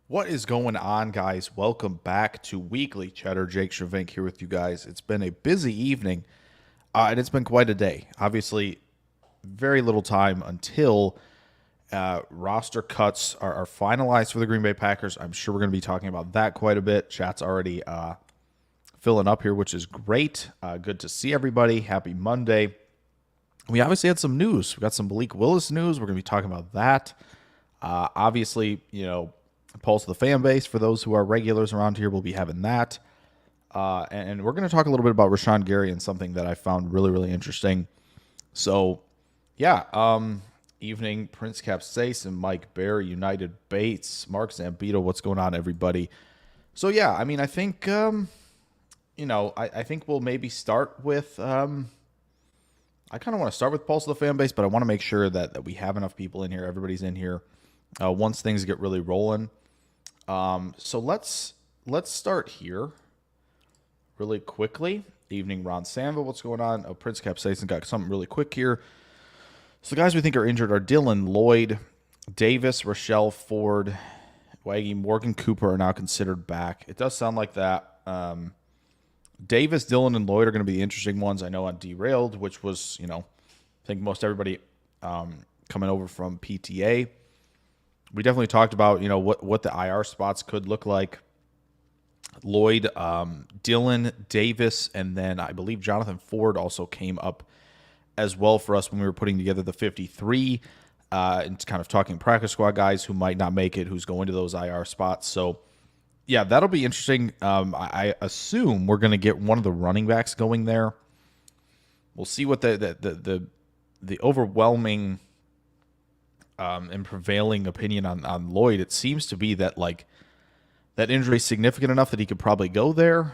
What is going on, guys? Welcome back to Weekly Cheddar. Jake Shavink here with you guys. It's been a busy evening, and it's been quite a day. Obviously, very little time until roster cuts are finalized for the Green Bay Packers. I'm sure we're going to be talking about that quite a bit. Chat's already filling up here, which is great. Good to see everybody. Happy Monday. We obviously had some news. We got some Malik Willis news. We're going to be talking about that. Obviously, Pulse of the fan base, for those who are regulars around here, we'll be having that. And we're going to talk a little bit about Rashan Gary and something that I found really, really interesting. So, evening, Prince Capsace and Mike Bear, United Bates, Mark Zambito, what's going on, everybody? So, I think, I think we'll maybe start with, I kind of want to start with Pulse of the fan base, but I want to make sure that we have enough people in here, everybody's in here, once things get really rolling. So let's start here really quickly. Evening, Ron Samba, what's going on? Oh, Prince Capsaicin got something really quick here. So the guys we think are injured are Dylan Lloyd, Davis, Rochelle Ford, Waggy, Morgan Cooper are now considered back. It does sound like that. Davis, Dylan, and Lloyd are going to be the interesting ones. I know on Derailed, which was, I think most everybody coming over from PTA. We definitely talked about, what the IR spots could look like. Lloyd, Dylan, Davis, and then I believe Jonathan Ford also came up as well for us when we were putting together the 53 and kind of talking practice squad guys who might not make it, who's going to those IR spots. So, yeah, that'll be interesting. I assume we're going to get one of the running backs going there. We'll see what the overwhelming and prevailing opinion on Lloyd. It seems to be that that injury is significant enough that he could probably go there.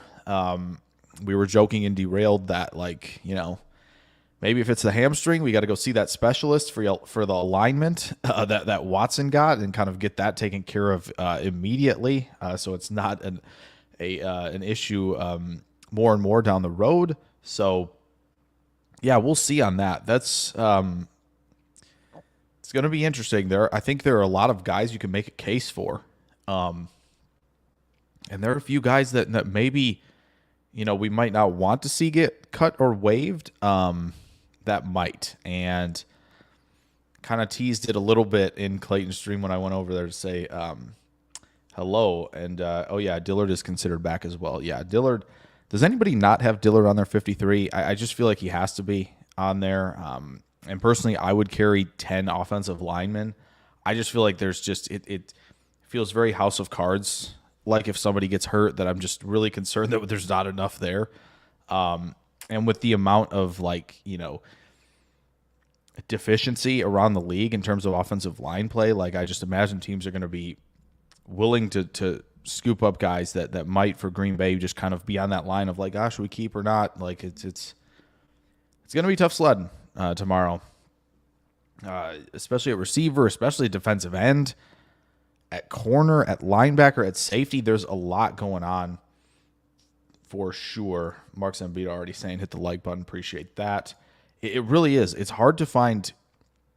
We were joking in Derailed that maybe if it's the hamstring, we got to go see that specialist for the alignment that Watson got and kind of get that taken care of immediately, so it's not an issue more and more down the road. So yeah, we'll see on that. That's it's going to be interesting. I think there are a lot of guys you can make a case for, and there are a few guys that maybe we might not want to see get cut or waived. That might, and kind of teased it a little bit in Clayton's stream when I went over there to say hello. And Dillard is considered back as well. Yeah, Dillard. Does anybody not have Dillard on their 53? I just feel like he has to be on there. And personally, I would carry 10 offensive linemen. I just feel like there's just it feels very House of Cards. Like if somebody gets hurt, that I'm just really concerned that there's not enough there. And with the amount of deficiency around the league in terms of offensive line play, I just imagine teams are going to be willing to scoop up guys that might for Green Bay just kind of be on that line of should we keep or not? It's going to be tough sledding tomorrow, especially at receiver, especially at defensive end, at corner, at linebacker, at safety. There's a lot going on for sure. Mark Zambito already saying hit the like button. Appreciate that. It really is. It's hard to find,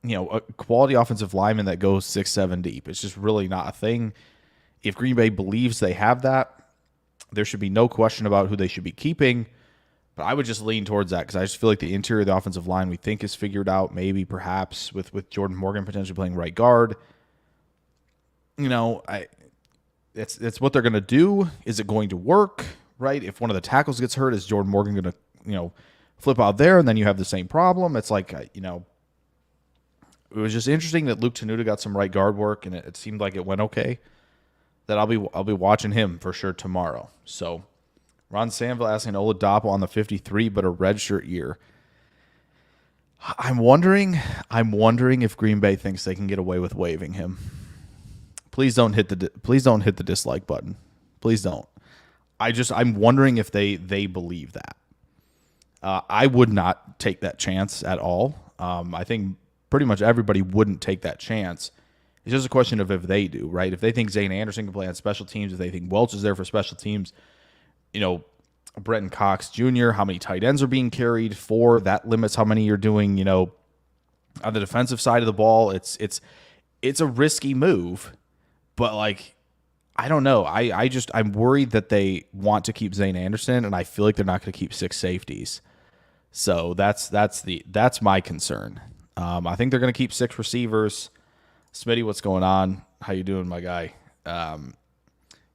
a quality offensive lineman that goes 6-7 deep. It's just really not a thing. If Green Bay believes they have that, there should be no question about who they should be keeping. But I would just lean towards that because I just feel like the interior of the offensive line we think is figured out, maybe perhaps with Jordan Morgan potentially playing right guard. It's what they're going to do. Is it going to work, right? If one of the tackles gets hurt, is Jordan Morgan going to, flip out there and then you have the same problem? It's it was just interesting that Luke Tenuta got some right guard work and it seemed like it went okay. That I'll be watching him for sure tomorrow. So Ron Sanville asking Oladapo on the 53, but a redshirt year. I'm wondering if Green Bay thinks they can get away with waiving him. Please don't hit the dislike button. Please don't. I'm wondering if they believe that. I would not take that chance at all. I think pretty much everybody wouldn't take that chance. It's just a question of if they do, right? If they think Zane Anderson can play on special teams, if they think Welch is there for special teams, Brenton Cox Jr., how many tight ends are being carried for, that limits how many you're doing, on the defensive side of the ball. It's a risky move, but I don't know. I'm worried that they want to keep Zane Anderson, and I feel like they're not going to keep 6 safeties. So that's my concern. I think they're going to keep 6 receivers. Smitty, what's going on? How you doing, my guy? You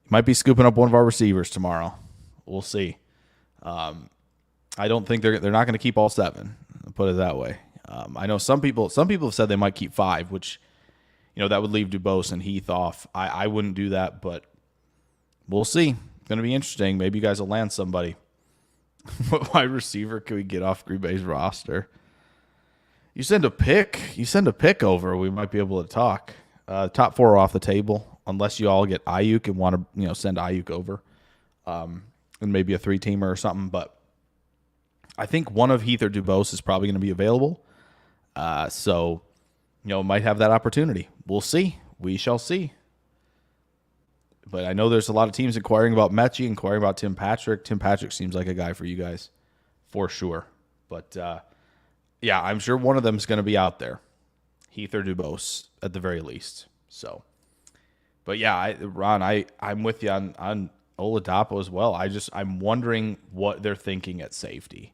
might be scooping up one of our receivers tomorrow. We'll see. I don't think they're not going to keep all 7. I'll put it that way. I know some people have said they might keep 5, which that would leave Dubose and Heath off. I wouldn't do that, but we'll see. It's going to be interesting. Maybe you guys will land somebody. What wide receiver can we get off Green Bay's roster? You send a pick over, we might be able to talk. Top 4 are off the table, unless you all get Ayuk and want to send Ayuk over, and maybe a 3-teamer or something. But I think one of Heath or Dubose is probably going to be available. So might have that opportunity. We'll see. We shall see. But I know there's a lot of teams inquiring about Mechie, inquiring about Tim Patrick. Tim Patrick seems like a guy for you guys, for sure. But yeah, I'm sure one of them is going to be out there, Heath or Dubose at the very least. So, but yeah, Ron, I'm with you on Oladapo as well. I'm wondering what they're thinking at safety.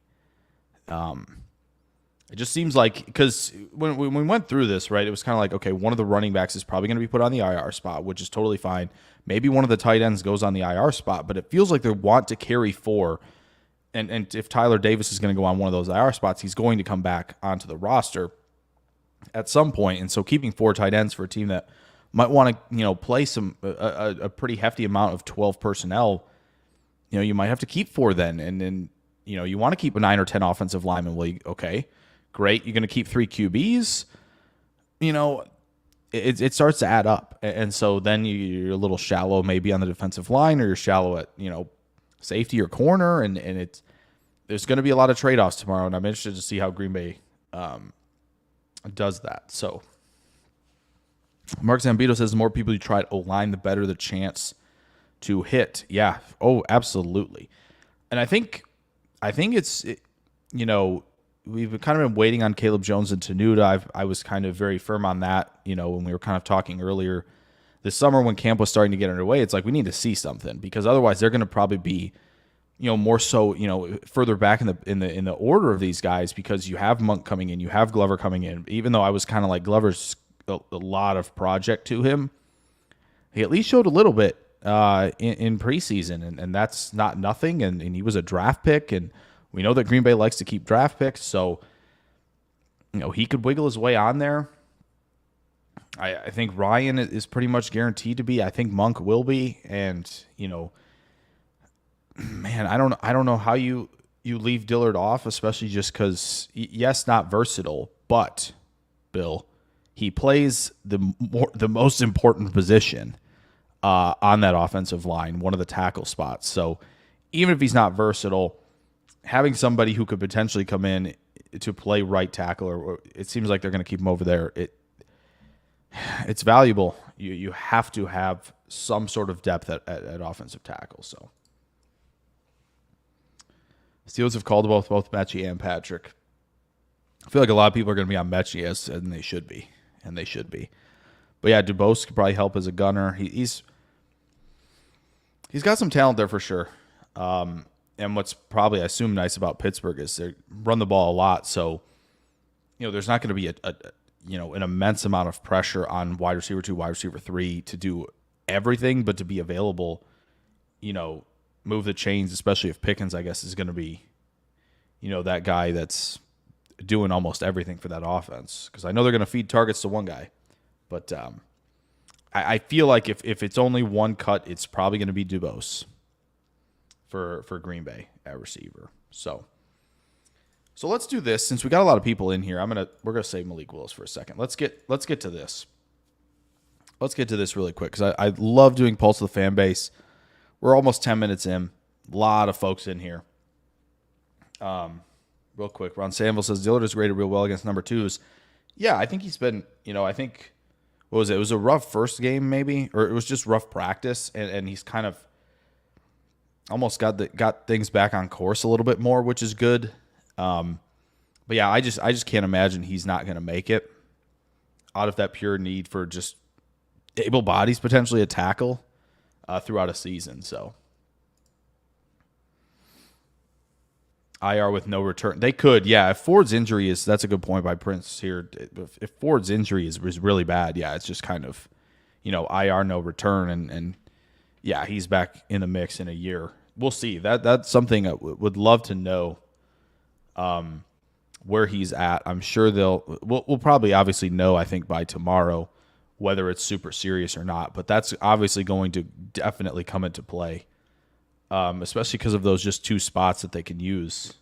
It just seems like, because when we went through this, right, it was kind of like, okay, one of the running backs is probably going to be put on the IR spot, which is totally fine. Maybe one of the tight ends goes on the IR spot, but it feels like they want to carry 4. And if Tyler Davis is going to go on one of those IR spots, he's going to come back onto the roster at some point. And so keeping 4 tight ends for a team that might want to, play a pretty hefty amount of 12 personnel, you might have to keep 4 then. And then, you want to keep a 9 or 10 offensive lineman. Well, okay, great. You're going to keep 3 QBs. It starts to add up. And so then you're a little shallow maybe on the defensive line, or you're shallow at, safety or corner, and there's going to be a lot of trade-offs tomorrow, and I'm interested to see how Green Bay does that. So Mark Zambito says the more people you try at O-line, the better the chance to hit. Yeah. Oh, absolutely. And I think it's, we've kind of been waiting on Caleb Jones and Tenuta. I was kind of very firm on that, when we were kind of talking earlier this summer when camp was starting to get underway. It's like we need to see something, because otherwise they're going to probably be, more so, further back in the order of these guys, because you have Monk coming in, you have Glover coming in. Even though I was kind of like, Glover's a lot of project to him, he at least showed a little bit in preseason, and that's not nothing. And he was a draft pick, and we know that Green Bay likes to keep draft picks, so he could wiggle his way on there. I think Ryan is pretty much guaranteed to be. I think Monk will be, and man, I don't know how you leave Dillard off, especially just because, yes, not versatile, but Bill, he plays the most important position on that offensive line, one of the tackle spots. So even if he's not versatile, having somebody who could potentially come in to play right tackle, or it seems like they're going to keep him over there, it's valuable. You have to have some sort of depth at offensive tackle. So Steelers have called both Mechie and Patrick. I feel like a lot of people are going to be on Mechie, and they should be. But yeah, Dubose could probably help as a gunner. He's got some talent there for sure. And what's probably, I assume, nice about Pittsburgh is they run the ball a lot. So, there's not going to be an immense amount of pressure on wide receiver 2, wide receiver 3 to do everything, but to be available, move the chains, especially if Pickens, I guess, is going to be, that guy that's doing almost everything for that offense. Because I know they're going to feed targets to one guy. But I feel like if it's only one cut, it's probably going to be Dubose for Green Bay at receiver. So let's do this. Since we got a lot of people in here, we're gonna save Malik Willis for a second. Let's get to this. Let's get to this really quick, because I love doing Pulse of the Fan Base. We're almost 10 minutes in. A lot of folks in here. Real quick, Ron Sanville says Dillard is graded real well against number 2s. Yeah, I think he's been, I think, what was it? It was a rough first game maybe, or it was just rough practice, and he's kind of almost got things back on course a little bit more, which is good. But yeah, I just can't imagine he's not going to make it out of that pure need for just able bodies, potentially a tackle. throughout a season. So IR with no return. They could, yeah. If Ford's injury that's a good point by Prince here. If Ford's injury is really bad, yeah, it's just kind of, IR no return, and yeah, he's back in the mix in a year. We'll see. That's something I would love to know. Where he's at. I'm sure we'll probably obviously know, I think, by tomorrow whether it's super serious or not. But that's obviously going to definitely come into play, especially because of those just 2 spots that they can use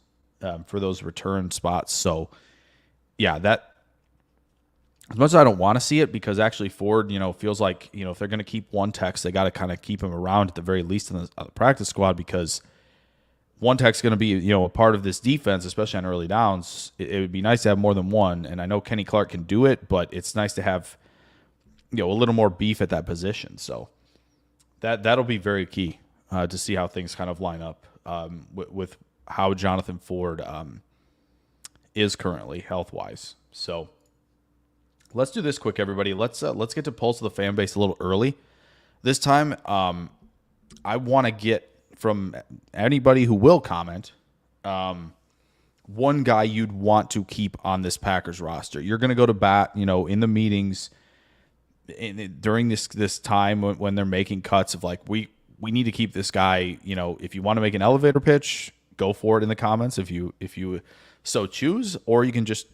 for those return spots. So, yeah, that as much as I don't want to see it, because actually Ford, feels like, if they're going to keep one Tex, they got to kind of keep him around at the very least on the practice squad, because one tech's going to be, a part of this defense, especially on early downs. It would be nice to have more than one, and I know Kenny Clark can do it, but it's nice to have, a little more beef at that position. So that'll be very key to see how things kind of line up with how Jonathan Ford is currently health-wise. So let's do this quick, everybody. Let's get to Pulse of the Fan Base a little early this time. I want to get from anybody who will comment, one guy you'd want to keep on this Packers roster. You're going to go to bat, in the meetings during this time when they're making cuts of like, we need to keep this guy. If you want to make an elevator pitch, go for it in the comments if you so choose, or you can just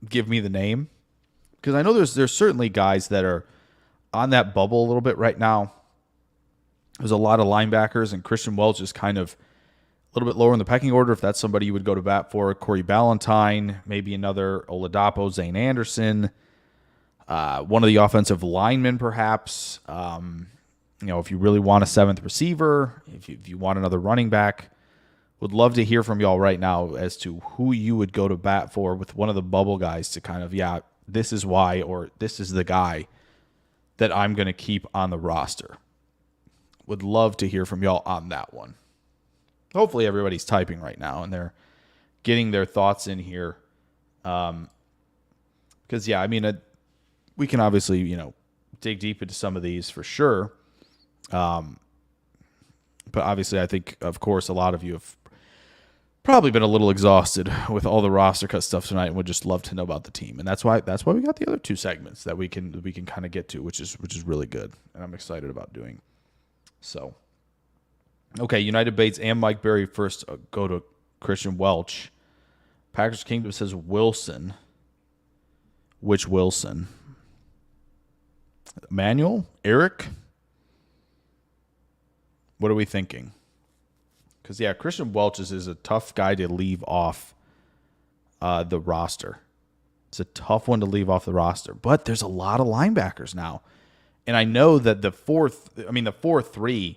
give me the name, because I know there's certainly guys that are on that bubble a little bit right now. There's a lot of linebackers, and Christian Welch is kind of a little bit lower in the pecking order. If that's somebody you would go to bat for, Corey Ballantyne, maybe another Oladapo, Zane Anderson, one of the offensive linemen perhaps. If you really want a 7th receiver, if you want another running back, would love to hear from y'all right now as to who you would go to bat for with one of the bubble guys to kind of, this is why, or this is the guy that I'm going to keep on the roster. Would love to hear from y'all on that one. Hopefully everybody's typing right now and they're getting their thoughts in here. Because, we can obviously, dig deep into some of these for sure. But obviously I think, of course, a lot of you have probably been a little exhausted with all the roster cut stuff tonight and would just love to know about the team. And that's why we got the other 2 segments that we can kind of get to, which is really good. And I'm excited about doing. So, okay, United Bates and Mike Berry first go to Christian Welch. Packers Kingdom says Wilson. Which Wilson? Emmanuel? Eric? What are we thinking? Because, Christian Welch is a tough guy to leave off the roster. It's a tough one to leave off the roster. But there's a lot of linebackers now. And I know that the 4-3,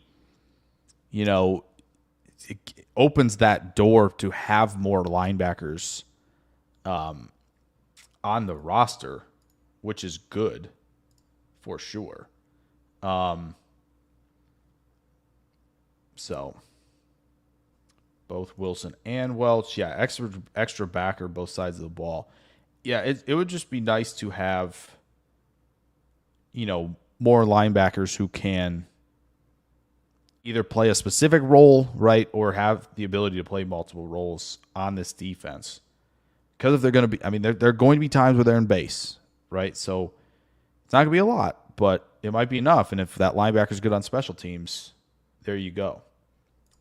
it opens that door to have more linebackers on the roster, which is good for sure. So both Wilson and Welch, extra backer both sides of the ball. Yeah, it would just be nice to have, more linebackers who can either play a specific role, right, or have the ability to play multiple roles on this defense. Because if they're going to be, there are going to be times where they're in base, right? So it's not going to be a lot, but it might be enough. And if that linebacker's good on special teams, there you go.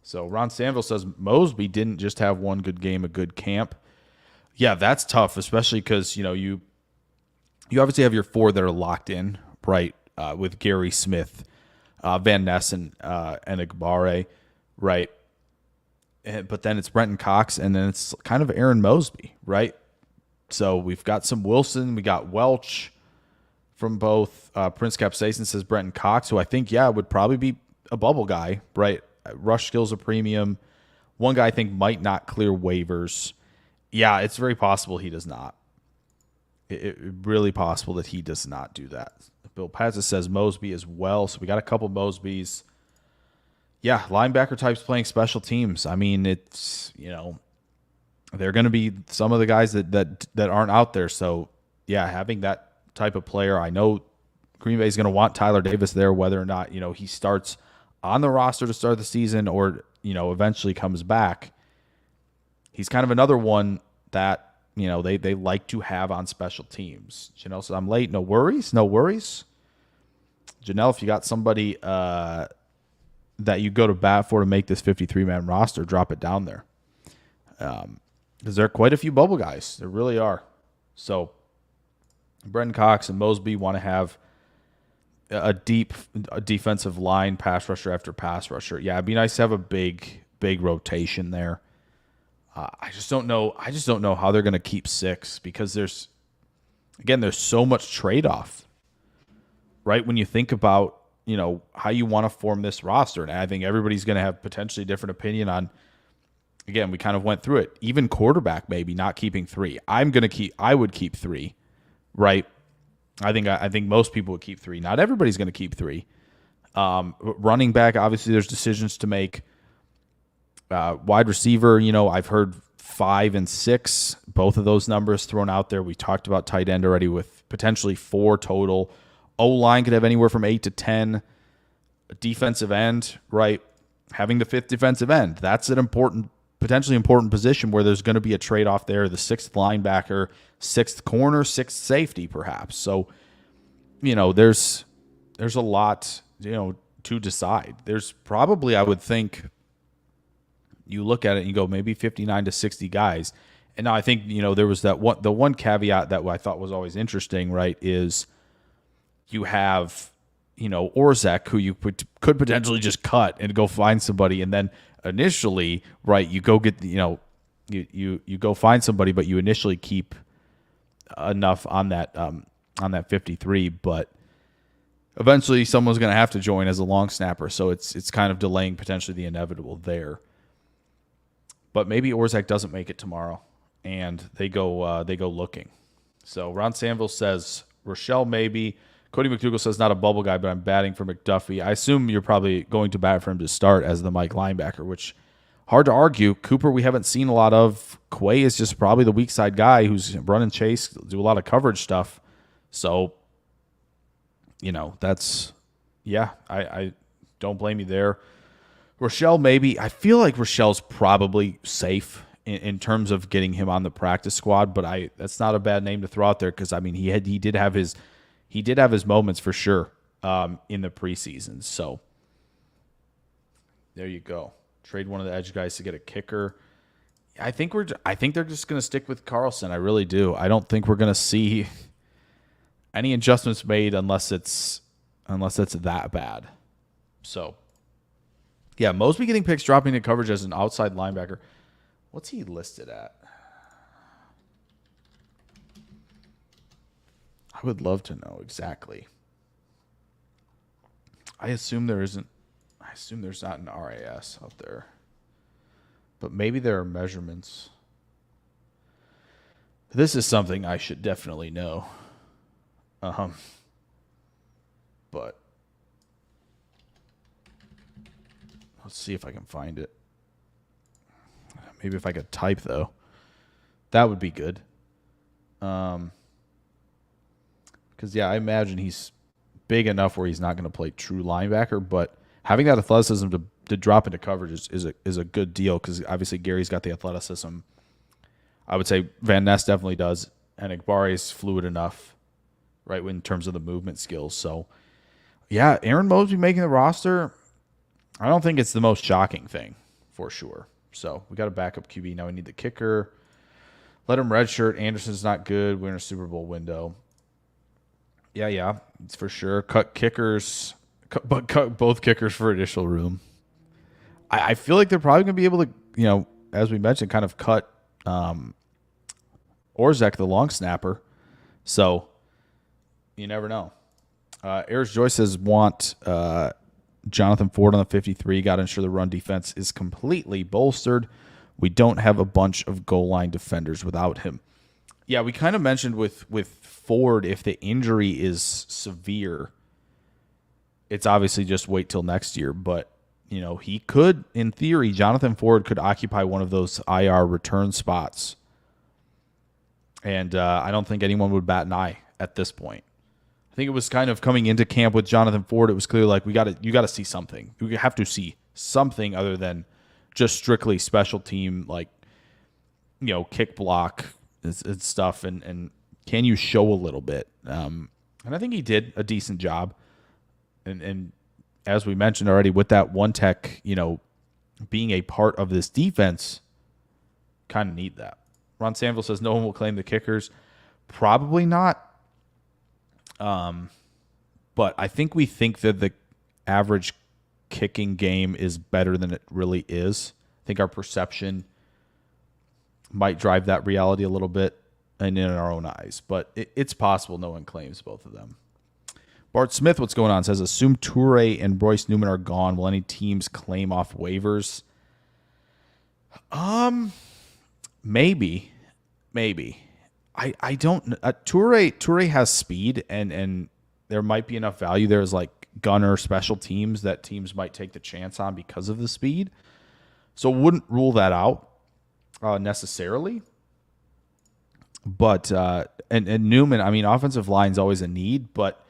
So Ron Stanville says Mosby didn't just have one good game, a good camp. Yeah, that's tough, especially because, you obviously have your 4 that are locked in, right? With Gary Smith, Van Ness, and Igbare, right? But then it's Brenton Cox, and then it's kind of Aaron Mosby, right? So we've got some Wilson, we got Welch from both. Prince Capsaicin says Brenton Cox, who I think, would probably be a bubble guy, right? Rush skills a premium. One guy I think might not clear waivers. Yeah, it's very possible he does not. It's really possible that he does not do that. Bill Pazza says Mosby as well. So we got a couple Mosbys. Yeah, linebacker types playing special teams. It's, they're going to be some of the guys that aren't out there. So, having that type of player, I know Green Bay is going to want Tyler Davis there, whether or not, he starts on the roster to start the season or, eventually comes back, he's kind of another one that, they like to have on special teams. Janelle says, I'm late. No worries. No worries. Janelle, if you got somebody that you go to bat for to make this 53-man roster, drop it down there. Because there are quite a few bubble guys. There really are. So Brendan Cox and Mosby want to have a defensive line, pass rusher after pass rusher. Yeah, it'd be nice to have a big rotation there. I just don't know how they're going to keep 6 because there's so much trade-off, right? When you think about, how you want to form this roster. And I think everybody's going to have potentially a different opinion on, again, we kind of went through it. Even quarterback, maybe not keeping 3. I would keep 3, right? I think most people would keep 3. Not everybody's going to keep 3. Running back, obviously, there's decisions to make. Wide receiver, I've heard 5 and 6, both of those numbers thrown out there. We talked about tight end already with potentially 4 total. O-line could have anywhere from 8 to 10. Defensive end, right? Having the 5th defensive end, that's an potentially important position where there's going to be a trade-off there. The 6th linebacker, 6th corner, 6th safety, perhaps. So, there's a lot, to decide. There's probably, I would think, you look at it and you go maybe 59 to 60 guys. And now I think, there was the one caveat that I thought was always interesting, right, is you have, Orzek, who you could potentially just cut and go find somebody. And then initially, right, you go get, you go find somebody, but you initially keep enough on that 53. But eventually someone's going to have to join as a long snapper. So it's kind of delaying potentially the inevitable there. But maybe Orzek doesn't make it tomorrow, and they go looking. So Ron Sanville says Rochelle maybe. Cody McDougal says not a bubble guy, but I'm batting for McDuffie. I assume you're probably going to bat for him to start as the Mike linebacker, which hard to argue. Cooper we haven't seen a lot of. Quay is just probably the weak side guy who's run and chase, do a lot of coverage stuff. So, that's I don't blame you there. Rochelle, maybe. I feel like Rochelle's probably safe in terms of getting him on the practice squad, but that's not a bad name to throw out there because he did have his moments for sure in the preseason. So there you go. Trade one of the edge guys to get a kicker. I think they're just going to stick with Carlson. I really do. I don't think we're going to see any adjustments made unless it's that bad. So. Yeah, Mosby getting picks, dropping into coverage as an outside linebacker. What's he listed at? I would love to know exactly. I assume there's not an RAS out there. But maybe there are measurements. This is something I should definitely know. But let's see if I can find it. Maybe if I could type, though. That would be good. Because, I imagine he's big enough where he's not going to play true linebacker, but having that athleticism to drop into coverage is a good deal because obviously Gary's got the athleticism. I would say Van Ness definitely does, and Igbari is fluid enough, right, in terms of the movement skills. So, Aaron Mosby making the roster, I don't think it's the most shocking thing, for sure. So, we got a backup QB. Now we need the kicker. Let him redshirt. Anderson's not good. We're in a Super Bowl window. Yeah, it's for sure. Cut kickers, but cut both kickers for additional room. I feel like they're probably going to be able to, as we mentioned, kind of cut Orzek, the long snapper. So, you never know. Ayers Joyce says want Jonathan Ford on the 53. Got to ensure the run defense is completely bolstered. We don't have a bunch of goal line defenders without him. Yeah, we kind of mentioned with Ford, if the injury is severe, it's obviously just wait till next year. But, he could, in theory, Jonathan Ford could occupy one of those IR return spots. And I don't think anyone would bat an eye at this point. I think it was kind of coming into camp with Jonathan Ford. It was clear like you got to see something. You have to see something other than just strictly special team, like, kick block and stuff. And can you show a little bit? And I think he did a decent job. And as we mentioned already, with that one tech, being a part of this defense, kind of need that. Ron Sanville says no one will claim the kickers. Probably not. But I think we think that the average kicking game is better than it really is. I think our perception might drive that reality a little bit and in our own eyes. But it's possible no one claims both of them. Bart Smith, what's going on, says, assume Toure and Royce Newman are gone. Will any teams claim off waivers? Maybe. I don't know. Toure has speed, and there might be enough value there as like gunner special teams that teams might take the chance on because of the speed. So wouldn't rule that out necessarily. But and Newman, I mean, offensive line's always a need, but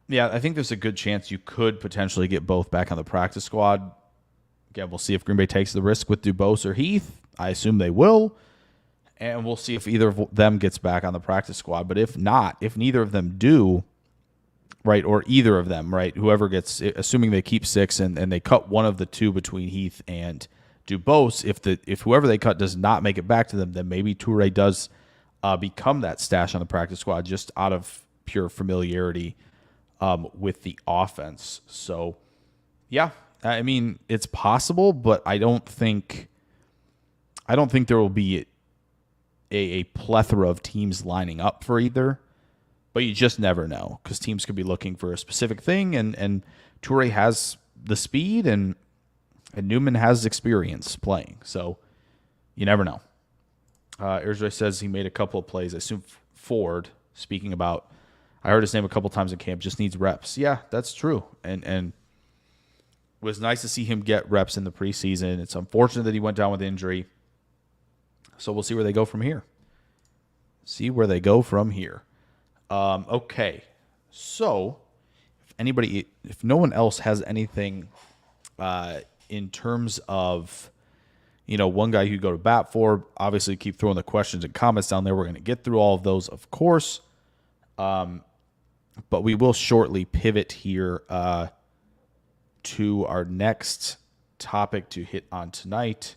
yeah, I think there's a good chance you could potentially get both back on the practice squad. Again, we'll see if Green Bay takes the risk with Dubose or Heath. I assume they will. And we'll see if either of them gets back on the practice squad. But if not, if neither of them do, right, or either of them, right, whoever gets, assuming they keep 6 and they cut one of the two between Heath and Dubose, if whoever they cut does not make it back to them, then maybe Toure does become that stash on the practice squad just out of pure familiarity with the offense. So, yeah, I mean, it's possible, but I don't think there will be a plethora of teams lining up for either. But you just never know because teams could be looking for a specific thing, and Toure has the speed and Newman has experience playing. So you never know. Erzray says he made a couple of plays. I assume Ford, speaking about, I heard his name a couple times in camp, just needs reps. Yeah, that's true. And it was nice to see him get reps in the preseason. It's unfortunate that he went down with injury. So we'll see where they go from here. Okay. So if no one else has anything in terms of, one guy you go to bat for, obviously keep throwing the questions and comments down there. We're going to get through all of those, of course. But we will shortly pivot here to our next topic to hit on tonight.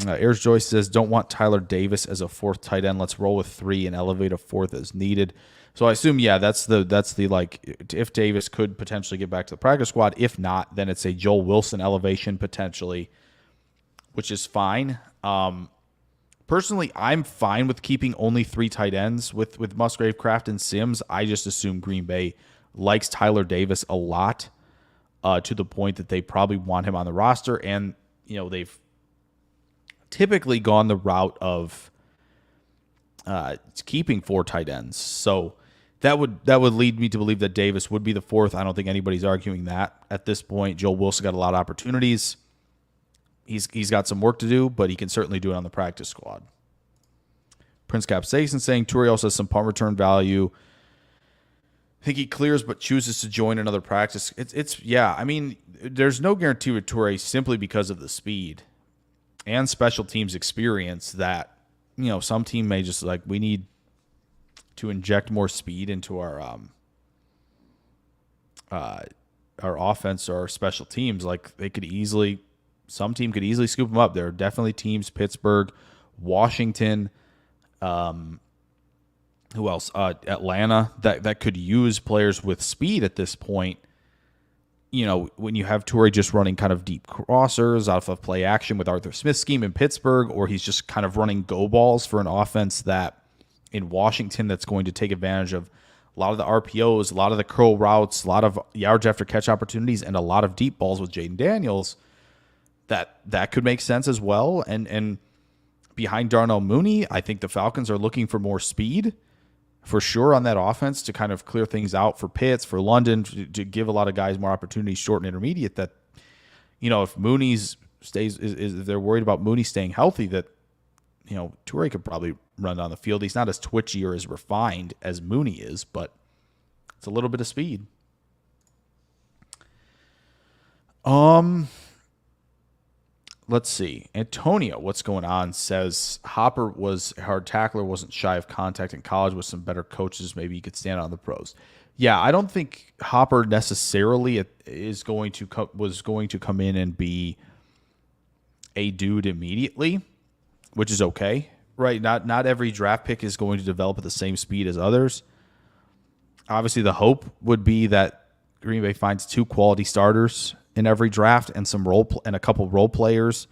Ayers Joyce says, don't want Tyler Davis as a 4th tight end. Let's roll with 3 and elevate a 4th as needed. So I assume, yeah, that's the like, if Davis could potentially get back to the practice squad. If not, then it's a Joel Wilson elevation potentially, which is fine. Personally, I'm fine with keeping only 3 tight ends with Musgrave, Kraft, and Sims. I just assume Green Bay likes Tyler Davis a lot to the point that they probably want him on the roster. And, they've typically gone the route of keeping 4 tight ends. So that would lead me to believe that Davis would be the 4th. I don't think anybody's arguing that at this point. Joel Wilson got a lot of opportunities. He's got some work to do, but he can certainly do it on the practice squad. Prince Capsaicin saying Toure also has some punt return value. I think he clears but chooses to join another practice. Yeah, I mean, there's no guarantee with Toure simply because of the speed and special teams experience that, some team may just like, we need to inject more speed into our offense or our special teams. Like some team could easily scoop them up. There are definitely teams, Pittsburgh, Washington, who else? Atlanta, that could use players with speed at this point. When you have Toure just running kind of deep crossers out of play action with Arthur Smith's scheme in Pittsburgh, or he's just kind of running go balls for an offense that in Washington that's going to take advantage of a lot of the RPOs, a lot of the curl routes, a lot of yards after catch opportunities, and a lot of deep balls with Jaden Daniels, that could make sense as well. And behind Darnell Mooney, I think the Falcons are looking for more speed for sure on that offense to kind of clear things out for Pitts, for London, to give a lot of guys more opportunities, short and intermediate. That, if Mooney's stays, if they're worried about Mooney staying healthy, that, Toure could probably run down the field. He's not as twitchy or as refined as Mooney is, but It's a little bit of speed. Let's see. Antonio, what's going on, says Hopper was a hard tackler, wasn't shy of contact in college with some better coaches. Maybe he could stand out on the pros. Yeah, I don't think Hopper necessarily was going to come in and be a dude immediately, which is okay, right? Not every draft pick is going to develop at the same speed as others. Obviously, the hope would be that Green Bay finds 2 quality starters in every draft and a couple role players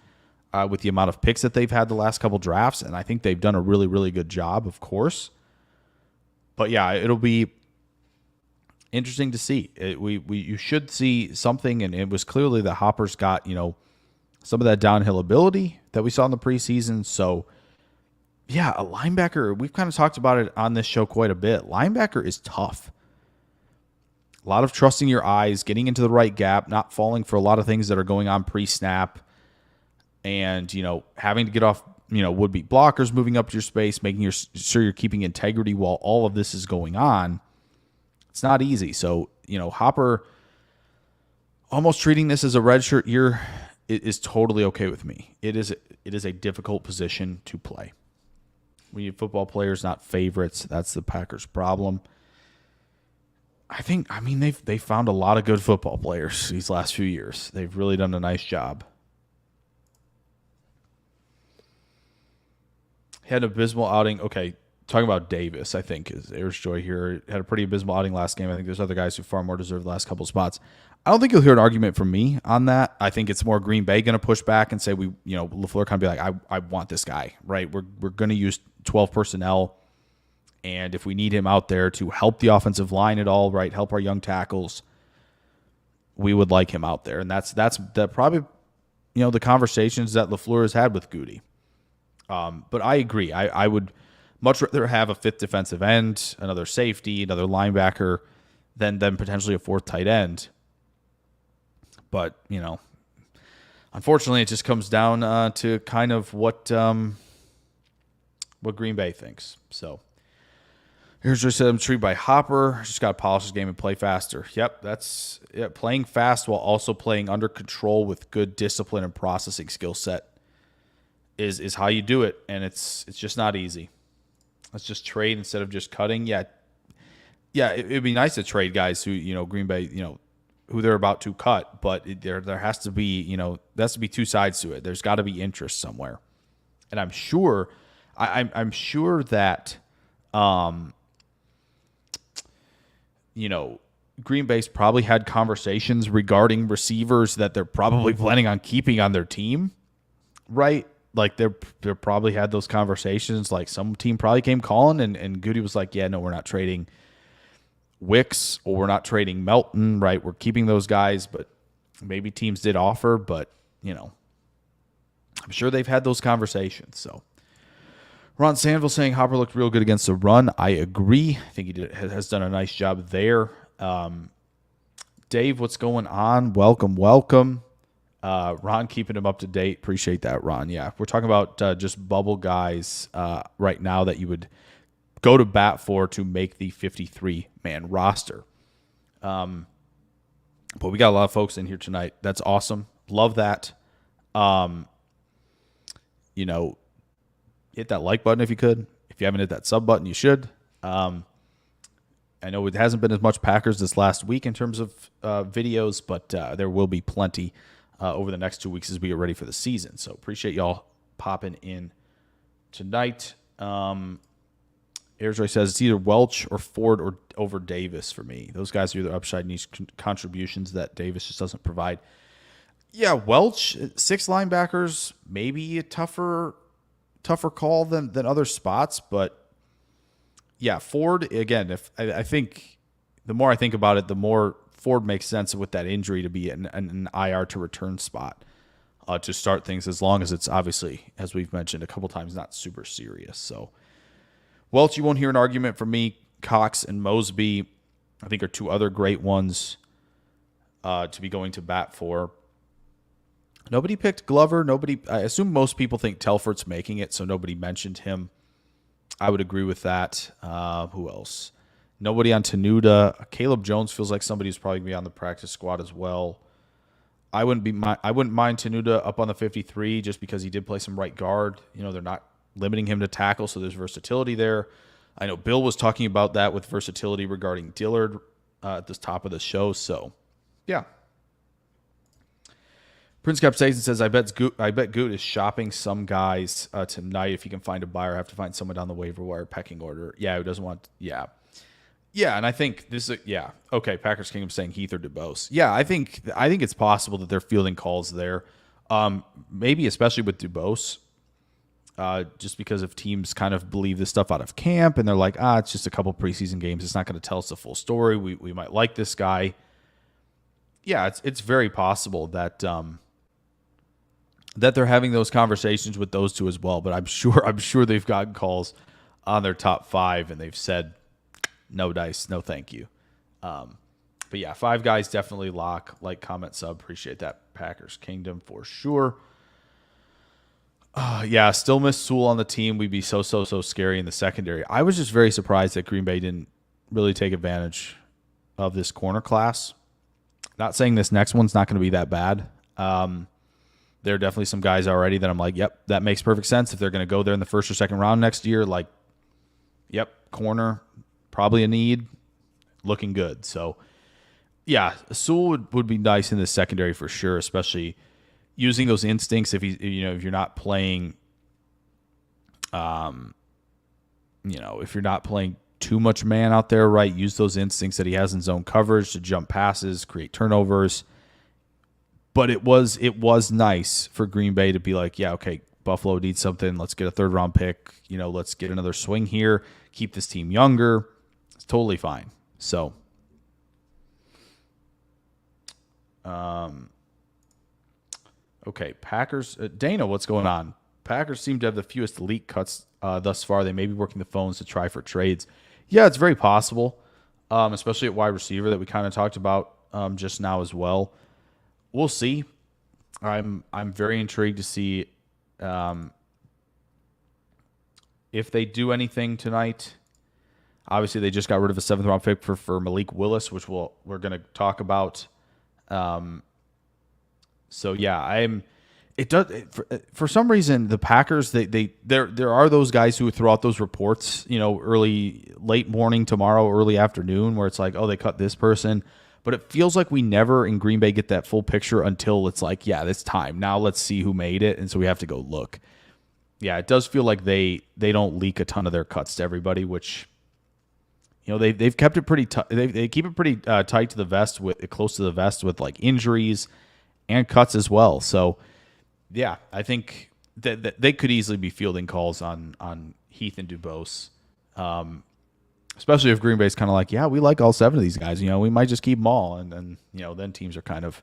with the amount of picks that they've had the last couple drafts, and I think they've done a really, really good job, of course. But yeah, it'll be interesting to see. You should see something, and it was clearly that Hopper's got some of that downhill ability that we saw in the preseason. So yeah, a linebacker. We've kind of talked about it on this show quite a bit. Linebacker is tough. A lot of trusting your eyes, getting into the right gap, not falling for a lot of things that are going on pre-snap, and having to get off would-be blockers, moving up your space, making sure you're keeping integrity while all of this is going on. It's not easy. So Hopper almost treating this as a redshirt year is totally okay with me. It is a difficult position to play. We need football players, not favorites. That's the Packers' problem. They've found a lot of good football players these last few years. They've really done a nice job. Had an abysmal outing. Okay, talking about Davis, I think, is Ayers Joy here. Had a pretty abysmal outing last game. I think there's other guys who far more deserve the last couple spots. I don't think you'll hear an argument from me on that. I think it's more Green Bay going to push back and say LaFleur kind of be like, I want this guy, right? We're going to use 12 personnel. And if we need him out there to help the offensive line at all, right, help our young tackles, we would like him out there. And that's probably, the conversations that LaFleur has had with Goody. But I agree. I would much rather have a 5th defensive end, another safety, another linebacker, than potentially a 4th tight end. But, unfortunately, it just comes down to kind of what Green Bay thinks. So here's just I'm intrigued by Hopper. Just got to polish his game and play faster. Yep, that's playing fast while also playing under control with good discipline and processing skill set is how you do it, and it's just not easy. Let's just trade instead of just cutting. Yeah, it'd be nice to trade guys who Green Bay who they're about to cut, but there has to be there has to be 2 sides to it. There's got to be interest somewhere, and I'm sure that Green Bay's probably had conversations regarding receivers that they're probably planning on keeping on their team, right? Like they're probably had those conversations. Like some team probably came calling, and Goody was like, yeah, no, we're not trading Wicks or we're not trading Melton, right? We're keeping those guys, but maybe teams did offer, but I'm sure they've had those conversations. So Ron Sanville saying Hopper looked real good against the run. I agree. I think he has done a nice job there. Dave, what's going on? Welcome. Ron keeping him up to date. Appreciate that, Ron. Yeah, we're talking about just bubble guys right now that you would go to bat for to make the 53-man roster. But we got a lot of folks in here tonight. That's awesome. Love that. Hit that like button if you could. If you haven't hit that sub button, you should. I know it hasn't been as much Packers this last week in terms of videos, but there will be plenty over the next 2 weeks as we get ready for the season. So appreciate y'all popping in tonight. Airsroy says it's either Welch or Ford or over Davis for me. Those guys are either upside niche contributions that Davis just doesn't provide. Yeah, Welch, 6 linebackers, maybe a tougher call than other spots, but yeah, Ford again. I think the more I think about it, the more Ford makes sense with that injury to be an IR to return spot to start things, as long as it's obviously, as we've mentioned a couple times, not super serious. So Welch, you won't hear an argument from me. Cox and Mosby, I think, are 2 other great ones to be going to bat for. Nobody picked Glover. I assume most people think Telfort's making it, so nobody mentioned him. I would agree with that. Who else? Nobody on Tenuta. Caleb Jones feels like somebody who's probably going to be on the practice squad as well. I wouldn't mind Tenuta up on the 53 just because he did play some right guard. They're not limiting him to tackle, so there's versatility there. I know Bill was talking about that with versatility regarding Dillard at the top of the show. So, yeah. Prince Capsaicin says, I bet Goot is shopping some guys tonight. If he can find a buyer, have to find someone down the waiver wire pecking order. Yeah, who doesn't want... Yeah. Yeah, and I think this is... Yeah. Okay, Packers Kingdom saying Heath or DuBose. Yeah, I think it's possible that they're fielding calls there. Maybe especially with DuBose. Just because if teams kind of believe this stuff out of camp and they're like, it's just a couple preseason games. It's not going to tell us the full story. We might like this guy. Yeah, it's very possible that that they're having those conversations with those two as well. But I'm sure they've gotten calls on their top 5 and they've said, no dice, no thank you. But yeah, 5 guys definitely lock. Like, comment, sub. Appreciate that, Packers Kingdom, for sure. Yeah, still miss Sewell on the team. We'd be so scary in the secondary. I was just very surprised that Green Bay didn't really take advantage of this corner class. Not saying this next one's not going to be that bad. There are definitely some guys already that I'm like, yep, that makes perfect sense. If they're going to go there in the first or second round next year, like, yep, corner, probably a need, looking good. So, yeah, Sewell would be nice in the secondary for sure, especially using those instincts. If if you're not playing, if you're not playing too much man out there, right? Use those instincts that he has in zone coverage to jump passes, create turnovers. But it was nice for Green Bay to be like, yeah, okay, Buffalo needs something. Let's get a 3rd round pick. Let's get another swing here. Keep this team younger. It's totally fine. So, okay, Packers. Dana, what's going on? Packers seem to have the fewest elite cuts thus far. They may be working the phones to try for trades. Yeah, it's very possible, especially at wide receiver that we kind of talked about just now as well. We'll see. I'm very intrigued to see if they do anything tonight. Obviously, they just got rid of a 7th round pick for Malik Willis, which we're going to talk about. So yeah, for some reason the Packers there are those guys who throw out those reports, late morning tomorrow, early afternoon, where it's like, oh, they cut this person. But it feels like we never in Green Bay get that full picture until it's like, yeah, it's time. Now let's see who made it. And so we have to go look. Yeah, it does feel like they don't leak a ton of their cuts to everybody, which, they've kept it pretty they keep it pretty tight to the vest, close to the vest with like injuries and cuts as well. So, yeah, I think that they could easily be fielding calls on Heath and DuBose. Especially if Green Bay's kind of like, yeah, we like all 7 of these guys. We might just keep them all, and then then teams are kind of.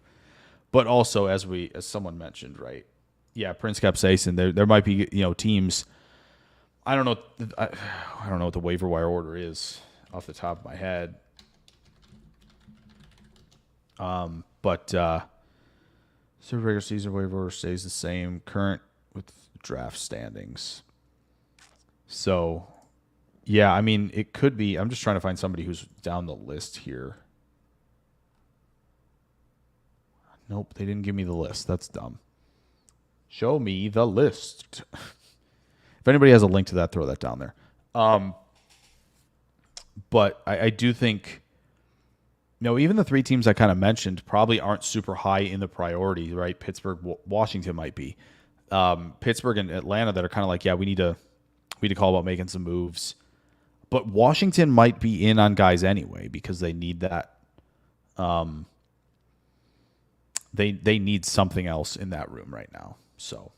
But also, as someone mentioned, right? Yeah, Prince Capsaicin. There might be teams. I don't know. I don't know what the waiver wire order is off the top of my head. But so regular season waiver order stays the same. Current with draft standings. So. Yeah, I mean, it could be. I'm just trying to find somebody who's down the list here. Nope, they didn't give me the list. That's dumb. Show me the list. If anybody has a link to that, throw that down there. But I do think, even the 3 teams I kind of mentioned probably aren't super high in the priority, right? Pittsburgh, Washington might be. Pittsburgh and Atlanta that are kind of like, yeah, we need to call about making some moves. But Washington might be in on guys anyway because they need that. They need something else in that room right now. So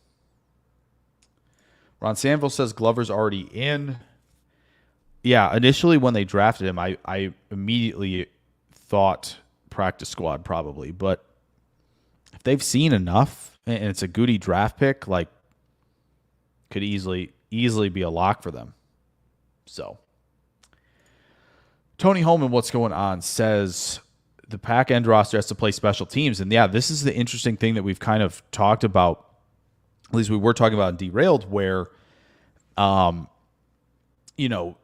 Ron Sanville says Glover's already in. Yeah, initially when they drafted him, I immediately thought practice squad probably. But if they've seen enough and it's a goody draft pick, like could easily be a lock for them. So Tony Holman, what's going on, says the Pack end roster has to play special teams. And yeah, this is the interesting thing that we've kind of talked about, at least we were talking about in Derailed, where,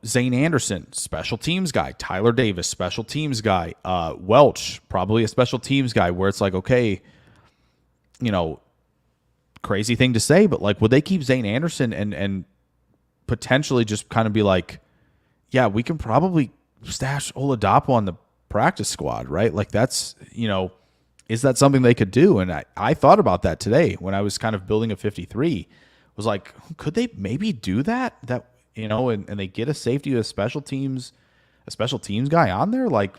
Zane Anderson, special teams guy. Tyler Davis, special teams guy. Welch, probably a special teams guy, where it's like, okay, crazy thing to say, but like, would they keep Zane Anderson and potentially just kind of be like, yeah, we can probably stash Oladapo on the practice squad, right? Like, that's, is that something they could do? And I thought about that today when I was kind of building a 53. Was like, could they maybe do that? And they get a safety with a special teams guy on there? Like,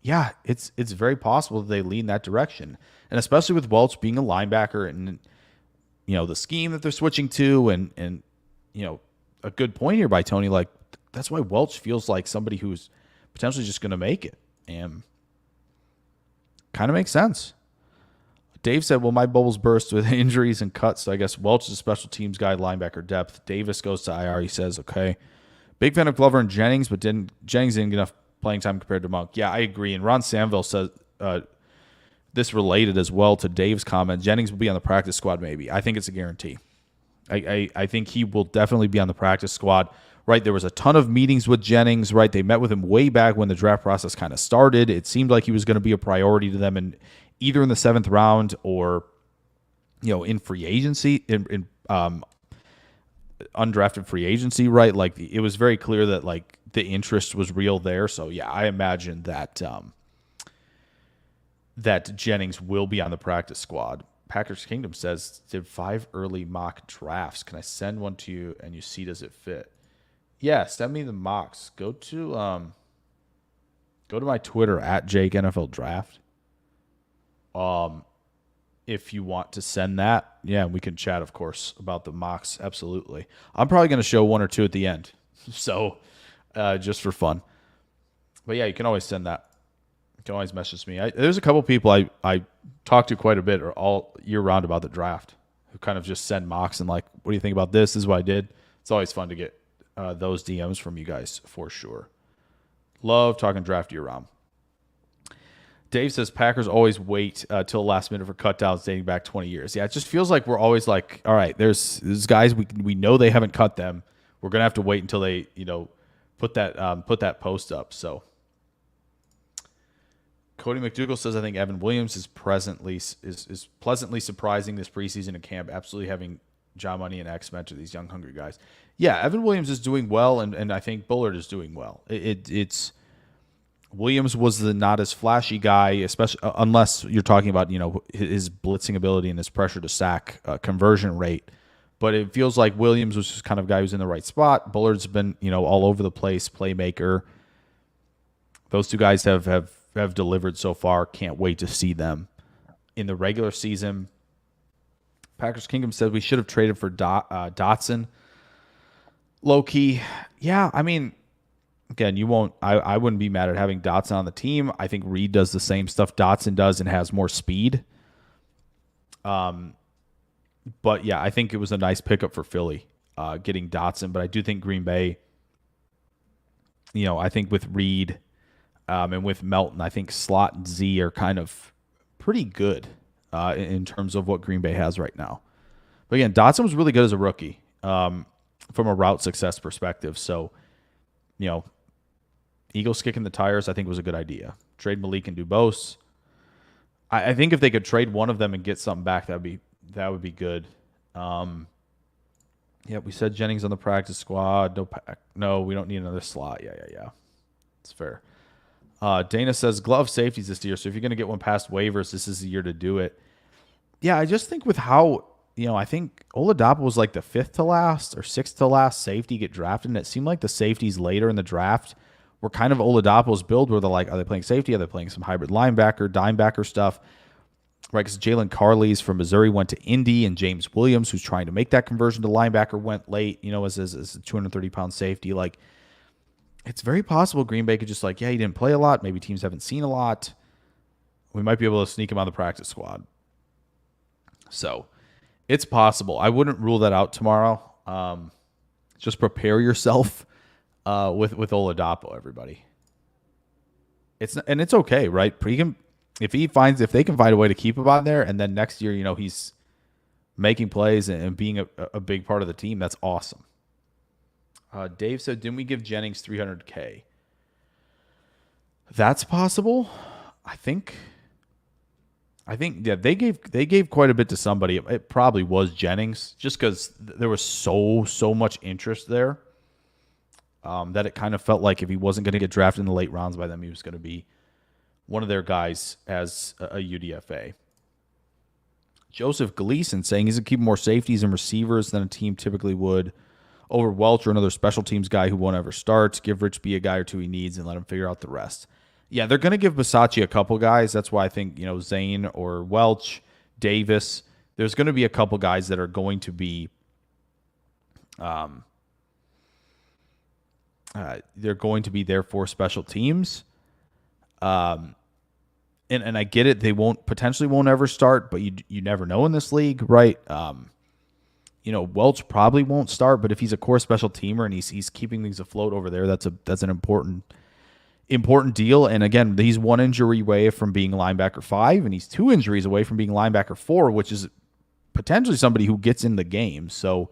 yeah, it's very possible that they lean that direction. And especially with Welch being a linebacker and, the scheme that they're switching to and a good point here by Tony, like, that's why Welch feels like somebody who's potentially just going to make it. And kind of makes sense. Dave said, well, my bubbles burst with injuries and cuts, so I guess Welch is a special teams guy, linebacker depth. Davis goes to IR. He says, okay. Big fan of Glover and Jennings, but Jennings didn't get enough playing time compared to Monk. Yeah, I agree. And Ron Samville says this related as well to Dave's comment. Jennings will be on the practice squad maybe. I think it's a guarantee. I think he will definitely be on the practice squad. Right, there was a ton of meetings with Jennings, right? They met with him way back when the draft process kind of started. It seemed like he was going to be a priority to them, and either in the 7th round or, in free agency, in undrafted free agency, right? Like, it was very clear that, like, the interest was real there. So, yeah, I imagine that that Jennings will be on the practice squad. Packers Kingdom says, did 5 early mock drafts. Can I send one to you and you see does it fit? Yeah, send me the mocks. Go to my Twitter at Jake NFL Draft. If you want to send that, yeah, we can chat, of course, about the mocks. Absolutely. I'm probably going to show 1 or 2 at the end. So, just for fun. But yeah, you can always send that. You can always message me. There's a couple people I talk to quite a bit or all year round about the draft who kind of just send mocks and like, what do you think about this? This is what I did. It's always fun to get those DMs from you guys for sure. Love talking draft year round. Dave says Packers always wait till last minute for cutdowns dating back 20 years. Yeah, it just feels like we're always like, all right, there's guys we know they haven't cut them. We're gonna have to wait until they put that post up. So Cody McDougall says I think Evan Williams is pleasantly surprising this preseason in camp. Absolutely having John Money and X mentor these young hungry guys. Yeah, Evan Williams is doing well, and I think Bullard is doing well. It's Williams was the not as flashy guy, especially unless you're talking about his blitzing ability and his pressure to sack conversion rate. But it feels like Williams was just kind of a guy who's in the right spot. Bullard's been all over the place, playmaker. Those two guys have delivered so far. Can't wait to see them in the regular season. Packers Kingdom said we should have traded for Dotson. Low key, yeah. I mean, again, you won't. I wouldn't be mad at having Dotson on the team. I think Reed does the same stuff Dotson does and has more speed. But yeah, I think it was a nice pickup for Philly, getting Dotson. But I do think Green Bay, I think with Reed and with Melton, I think Slot and Z are kind of pretty good in terms of what Green Bay has right now. But again, Dotson was really good as a rookie from a route success perspective. So, Eagles kicking the tires, I think was a good idea. Trade Malik and Dubose. I think if they could trade one of them and get something back, that would be good. Yeah, we said Jennings on the practice squad. No, we don't need another slot. Yeah. It's fair. Dana says glove safeties this year, so if you're going to get one past waivers, this is the year to do it. Yeah, I just think with how, I think Oladapo was like the 5th to last or 6th to last safety get drafted, and it seemed like the safeties later in the draft were kind of Oladapo's build where they're like, are they playing safety? Are they playing some hybrid linebacker, dimebacker stuff? Right, because Jalen Carley's from Missouri went to Indy, and James Williams, who's trying to make that conversion to linebacker, went late, as a 230-pound safety. Like, it's very possible Green Bay could just he didn't play a lot. Maybe teams haven't seen a lot. We might be able to sneak him on the practice squad. So, it's possible. I wouldn't rule that out tomorrow. Just prepare yourself with Oladapo, everybody. It's okay, right? If they can find a way to keep him on there, and then next year, he's making plays and being a big part of the team, that's awesome. Dave said, didn't we give Jennings $300K? That's possible. I think yeah, they gave quite a bit to somebody. It probably was Jennings, just because there was so much interest there, that it kind of felt like if he wasn't going to get drafted in the late rounds by them, he was going to be one of their guys as a UDFA. Joseph Gleason saying he's going to keep more safeties and receivers than a team typically would over Welch or another special teams guy who won't ever start. Give Rich B a guy or two he needs and let him figure out the rest. Yeah, they're going to give Bisaccia a couple guys. That's why I think, Zane or Welch, Davis, there's going to be a couple guys that are going to be they're going to be there for special teams. And I get it. They potentially won't ever start, but you never know in this league, right? Welch probably won't start, but if he's a core special teamer and he's keeping things afloat over there, that's an important deal. And again, he's one injury away from being linebacker 5, and he's 2 injuries away from being linebacker 4, which is potentially somebody who gets in the game. So,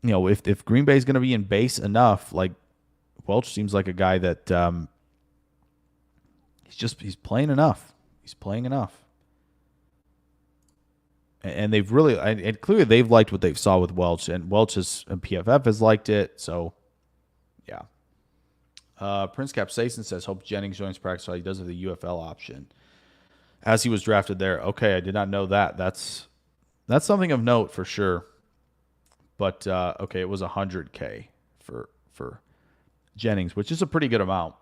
if Green Bay is going to be in base enough, like Welch seems like a guy that he's playing enough. He's playing enough. And they've really, and clearly they've liked what they've saw with Welch, and PFF has liked it. So, yeah. Prince Capsaicin says, hope Jennings joins practice while he does have the UFL option, as he was drafted there. Okay, I did not know that. That's something of note for sure. But okay, it was $100K for Jennings, which is a pretty good amount.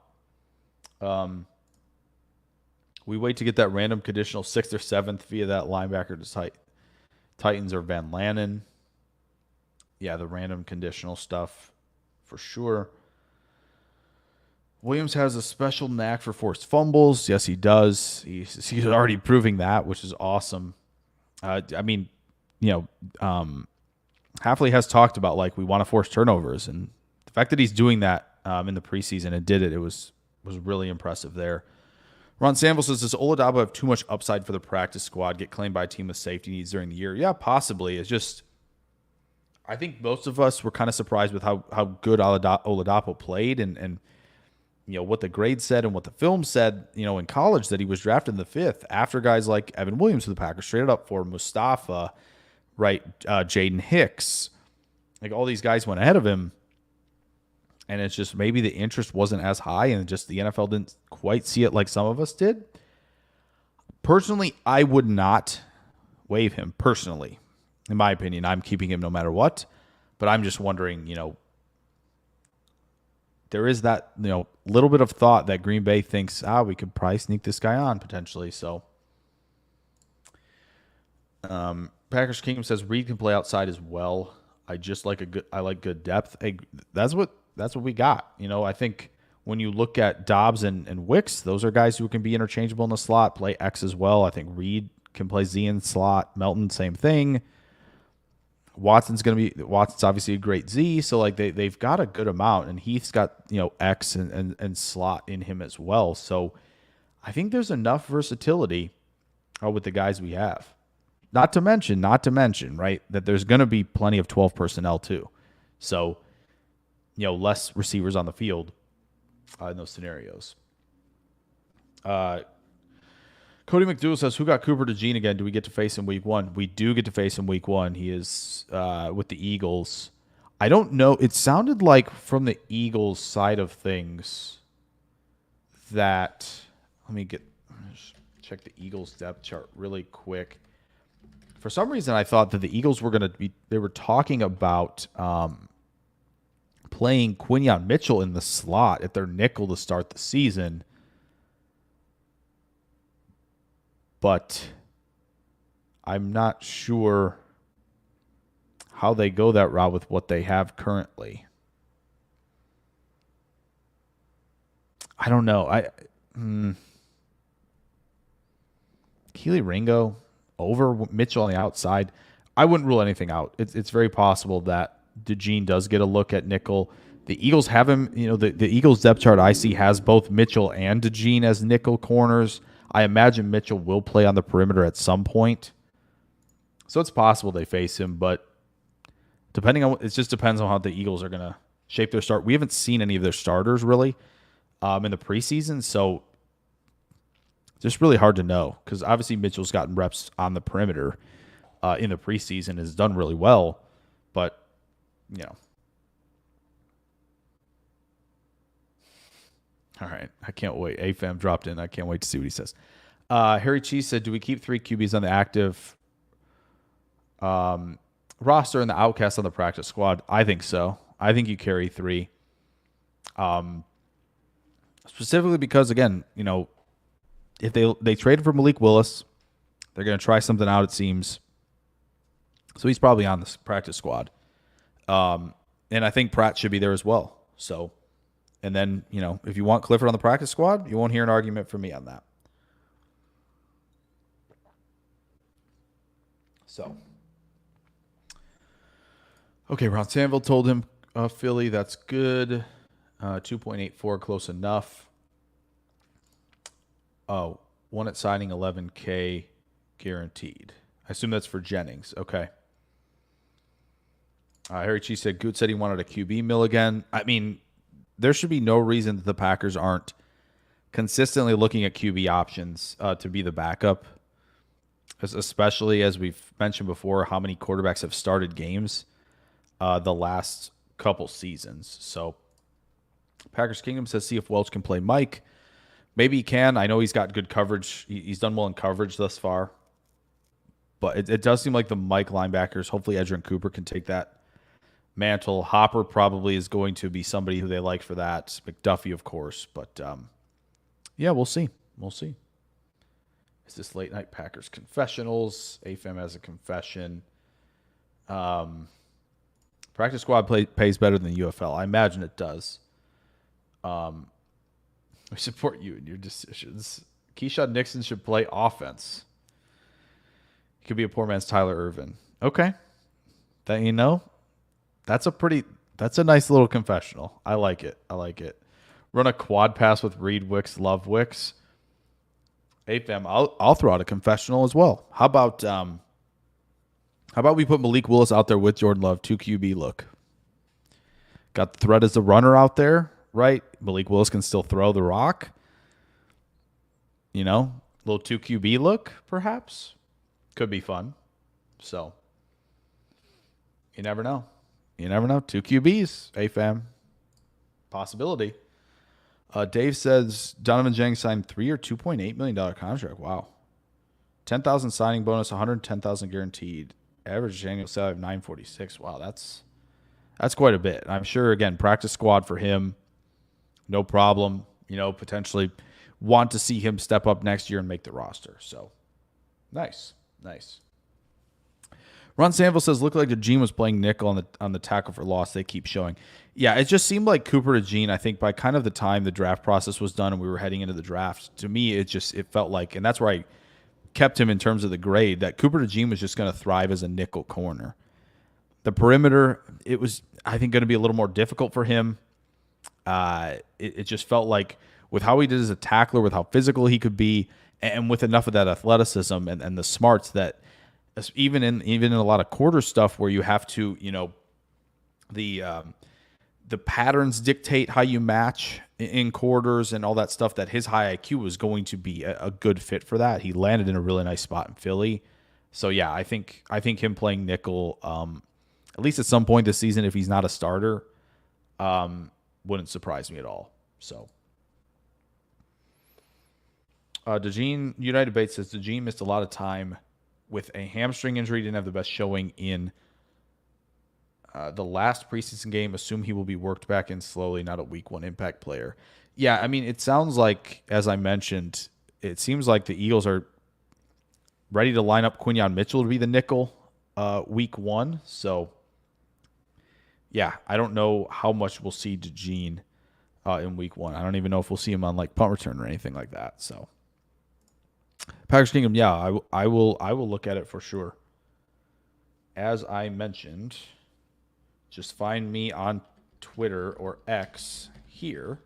We wait to get that random conditional 6th or 7th via that linebacker to Titans or Van Lanen. Yeah, the random conditional stuff for sure. Williams has a special knack for forced fumbles. Yes, he does. He's already proving that, which is awesome. Hafley has talked about, like, we want to force turnovers, and the fact that he's doing that in the preseason and did it was really impressive there. Ron Sample says, does Oladapo have too much upside for the practice squad, get claimed by a team with safety needs during the year? Yeah, possibly. It's just, I think most of us were kind of surprised with how good Oladapo played and what the grade said and what the film said, in college, that he was drafted in the 5th after guys like Evan Williams for the Packers traded up for Mustafa, right? Jaden Hicks, like all these guys went ahead of him. And it's just maybe the interest wasn't as high and just the NFL didn't quite see it like some of us did. Personally, I would not waive him personally. In my opinion, I'm keeping him no matter what. But I'm just wondering, there is that, little bit of thought that Green Bay thinks, we could probably sneak this guy on potentially. So, Packers Kingdom says Reed can play outside as well. I like good depth. That's what we got. I think when you look at Dobbs and Wicks, those are guys who can be interchangeable in the slot, play X as well. I think Reed can play Z in slot. Melton, same thing. Watson's obviously a great Z, so like they've got a good amount, and Heath's got X and slot in him as well. So I think there's enough versatility with the guys we have. Not to mention, right, that there's going to be plenty of 12 personnel too. So less receivers on the field in those scenarios. Cody McDougal says, who got Cooper DeJean again? Do we get to face him week 1? We do get to face him week 1. He is with the Eagles. I don't know. It sounded like from the Eagles side of things that let me check the Eagles depth chart really quick. For some reason, I thought that the Eagles were going to be, they were talking about playing Quinyon Mitchell in the slot at their nickel to start the season. But I'm not sure how they go that route with what they have currently. I don't know. Keely Ringo over Mitchell on the outside. I wouldn't rule anything out. It's very possible that DeJean does get a look at nickel. The Eagles have him, the Eagles depth chart I see has both Mitchell and DeJean as nickel corners. I imagine Mitchell will play on the perimeter at some point. So it's possible they face him, but it just depends on how the Eagles are going to shape their start. We haven't seen any of their starters really in the preseason, so just really hard to know because obviously Mitchell's gotten reps on the perimeter in the preseason, has done really well, but you know. All right, I can't wait. AFAM dropped in. I can't wait to see what he says. Harry Cheese said, "Do we keep 3 QBs on the active roster and the outcast on the practice squad?" I think so. I think you carry 3. Specifically because, again, you know, if they traded for Malik Willis, they're going to try something out, it seems. So he's probably on the practice squad. And I think Pratt should be there as well. So, and then, you know, if you want Clifford on the practice squad, you won't hear an argument from me on that. So, okay, Ron Sanville told him Philly, that's good. 2.84, close enough. Oh, one at signing, $11K guaranteed. I assume that's for Jennings. Okay. Harry Cheese said, Goot said he wanted a QB mill again. I mean, there should be no reason that the Packers aren't consistently looking at QB options to be the backup, especially as we've mentioned before, how many quarterbacks have started games the last couple seasons. So Packers Kingdom says, see if Welch can play Mike. Maybe he can. I know he's got good coverage. He's done well in coverage thus far. But it does seem like the Mike linebackers, hopefully Edgerrin Cooper can take that mantle. Hopper probably is going to be somebody who they like for that. McDuffie, of course. But, yeah, we'll see. We'll see. Is this late night Packers confessionals? AFM has a confession. Practice squad pays better than the UFL. I imagine it does. We support you in your decisions. Keyshawn Nixon should play offense. He could be a poor man's Tyler Irvin. Okay. That, you know, that's a nice little confessional. I like it. I like it. Run a quad pass with Reed Wicks, love Wicks. AFM, I'll throw out a confessional as well. How about we put Malik Willis out there with Jordan Love, 2 QB look. Got the threat as a runner out there, right? Malik Willis can still throw the rock. You know, little 2 QB look, perhaps. Could be fun. So, you never know. You never know. 2 QBs, AFAM. Possibility. Dave says Donovan Jennings signed 3 or $2.8 million contract. Wow. 10,000 signing bonus, 110,000 guaranteed. Average annual salary of $946. Wow, that's quite a bit. I'm sure, again, practice squad for him, no problem. You know, potentially want to see him step up next year and make the roster. So, nice. Ron Sanville says, looked like DeJean was playing nickel on the tackle for loss they keep showing. Yeah, it just seemed like Cooper DeJean, I think by kind of the time the draft process was done and we were heading into the draft, to me it felt like, and that's where I kept him in terms of the grade, that Cooper DeJean was just going to thrive as a nickel corner. The perimeter, it was, I think, going to be a little more difficult for him. It just felt like with how he did as a tackler, with how physical he could be, and with enough of that athleticism and the smarts that even in a lot of quarter stuff where you have to, you know, the patterns dictate how you match in quarters and all that stuff, that his high IQ was going to be a good fit for that. He landed in a really nice spot in Philly. So yeah, I think him playing nickel, at least at some point this season, if he's not a starter, wouldn't surprise me at all. So DeJean United Bates says DeJean missed a lot of time with a hamstring injury. Didn't have the best showing in the last preseason game. Assume he will be worked back in slowly, not a week 1 impact player. Yeah, I mean, it sounds like, as I mentioned, it seems like the Eagles are ready to line up Quinyon Mitchell to be the nickel week 1. So, yeah, I don't know how much we'll see DeJean in week 1. I don't even know if we'll see him on like punt return or anything like that. So, Packers Kingdom, yeah, I will look at it for sure. As I mentioned, just find me on Twitter or X here,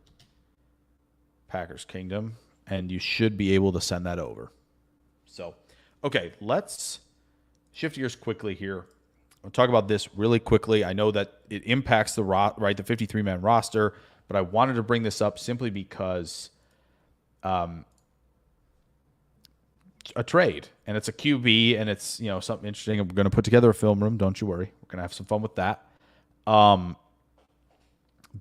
Packers Kingdom, and you should be able to send that over. So, okay, let's shift gears quickly here. I'll talk about this really quickly. I know that it impacts the 53-man roster, but I wanted to bring this up simply because a trade, and it's a QB, and it's something interesting. I'm going to put together a film room. Don't you worry. We're going to have some fun with that. But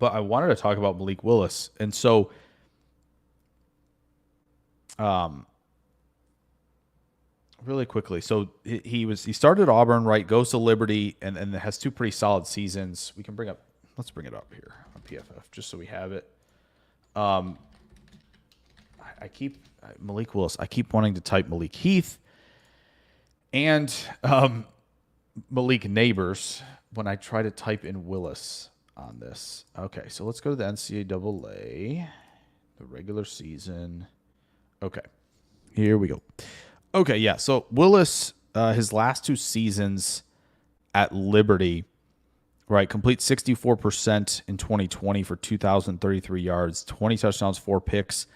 I wanted to talk about Malik Willis, and so really quickly. So he started at Auburn, right? Goes to Liberty, and has two pretty solid seasons. Let's bring it up here on PFF just so we have it. Malik Willis. I keep wanting to type Malik Heath and Malik Neighbors when I try to type in Willis on this. Okay, so let's go to the NCAA, the regular season. Okay, here we go. Okay, yeah. So Willis, his last two seasons at Liberty, right, complete 64% in 2020 for 2,033 yards, 20 touchdowns, 4 picks,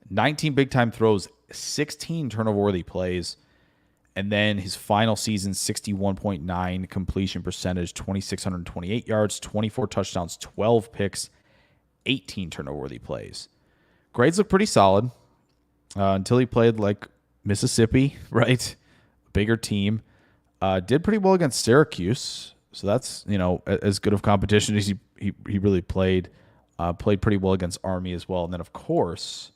19 big-time throws, 16 turnover-worthy plays, and then his final season, 61.9 completion percentage, 2,628 yards, 24 touchdowns, 12 picks, 18 turnover-worthy plays. Grades look pretty solid until he played like Mississippi, right? Bigger team. Did pretty well against Syracuse, so that's as good of competition as he really played. Played pretty well against Army as well, and then of course,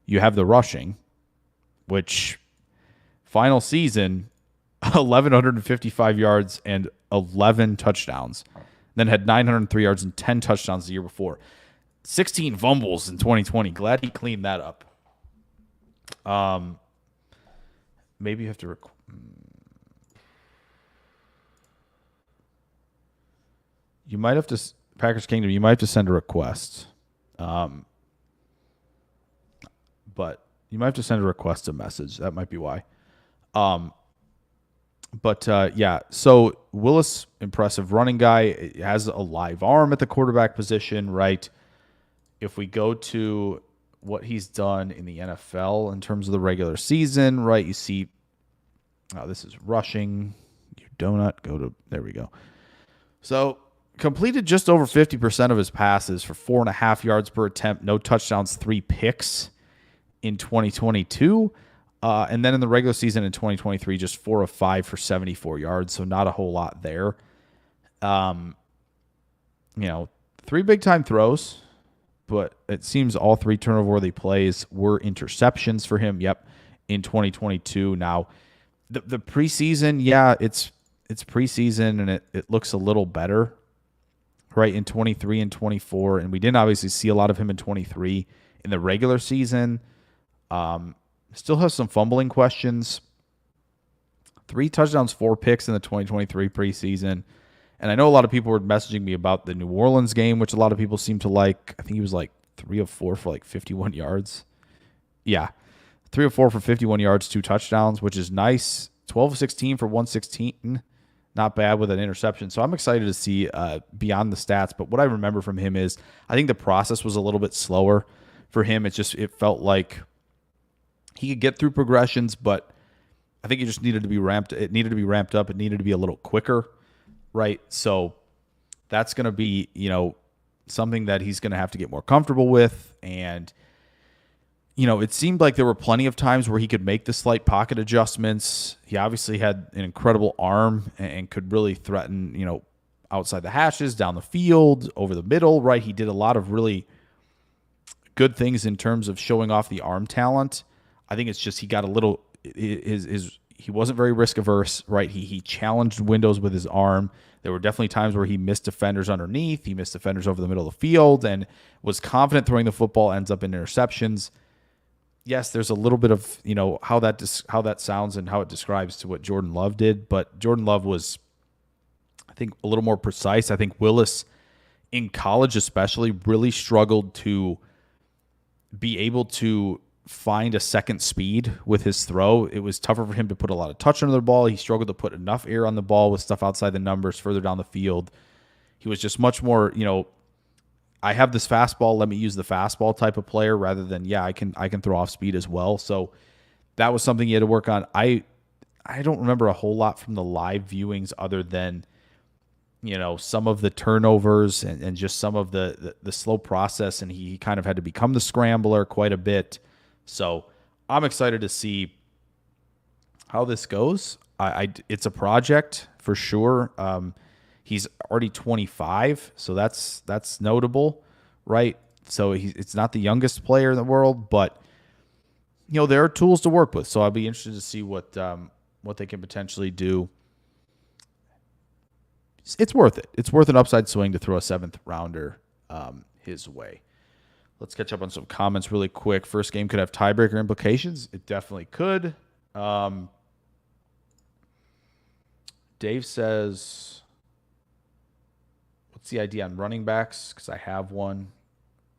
you have the rushing, which final season 1,155 yards and 11 touchdowns. Then had 903 yards and 10 touchdowns the year before. 16 fumbles in 2020. Glad he cleaned that up. Maybe you have to you might have to Packers Kingdom. You might have to send a request. But you might have to send a request a message. That might be why. Yeah. So Willis, impressive running guy, has a live arm at the quarterback position, right? If we go to what he's done in the NFL in terms of the regular season, right? You see, this is rushing. You donut. There we go. So completed just over 50% of his passes for 4.5 yards per attempt, no touchdowns, 3 picks in 2022. And then in the regular season in 2023, just 4 of 5 for 74 yards. So not a whole lot there. 3 big time throws, but it seems all 3 turnover-worthy plays were interceptions for him. Yep. In 2022. Now the preseason, yeah, it's preseason and it looks a little better, right? In 23 and 24. And we didn't obviously see a lot of him in 23 in the regular season. Still have some fumbling questions. 3 touchdowns, 4 picks in the 2023 preseason. And I know a lot of people were messaging me about the New Orleans game, which a lot of people seem to like. I think he was like 3 of 4 for like 51 yards. Yeah. 3 of 4 for 51 yards, 2 touchdowns, which is nice. 12 of 16 for 116. Not bad with an interception. So I'm excited to see beyond the stats. But what I remember from him is I think the process was a little bit slower for him. It felt like he could get through progressions, but I think it just needed to be ramped. It needed to be ramped up. It needed to be a little quicker, right? So that's going to be, something that he's going to have to get more comfortable with. And, it seemed like there were plenty of times where he could make the slight pocket adjustments. He obviously had an incredible arm and could really threaten, outside the hashes, down the field, over the middle, right? He did a lot of really good things in terms of showing off the arm talent. I think it's just he got a little he wasn't very risk averse, right? He challenged windows with his arm. There were definitely times where he missed defenders underneath, he missed defenders over the middle of the field, and was confident throwing the football, ends up in interceptions. Yes, there's a little bit of how that sounds and how it describes to what Jordan Love did, but Jordan Love was, I think, a little more precise. I think Willis in college especially really struggled to be able to find a second speed with his throw. It was tougher for him to put a lot of touch under the ball. He struggled to put enough air on the ball with stuff outside the numbers further down the field. He was just much more, I have this fastball, let me use the fastball type of player rather than, I can throw off speed as well. So that was something he had to work on. I don't remember a whole lot from the live viewings other than, some of the turnovers and just some of the slow process, and he kind of had to become the scrambler quite a bit. So I'm excited to see how this goes. It's a project for sure. He's already 25, so that's notable, right? So it's not the youngest player in the world, but there are tools to work with. So I'll be interested to see what they can potentially do. It's worth it. It's worth an upside swing to throw a 7th rounder his way. Let's catch up on some comments really quick. First game could have tiebreaker implications. It definitely could. Dave says, what's the idea on running backs? Because I have one.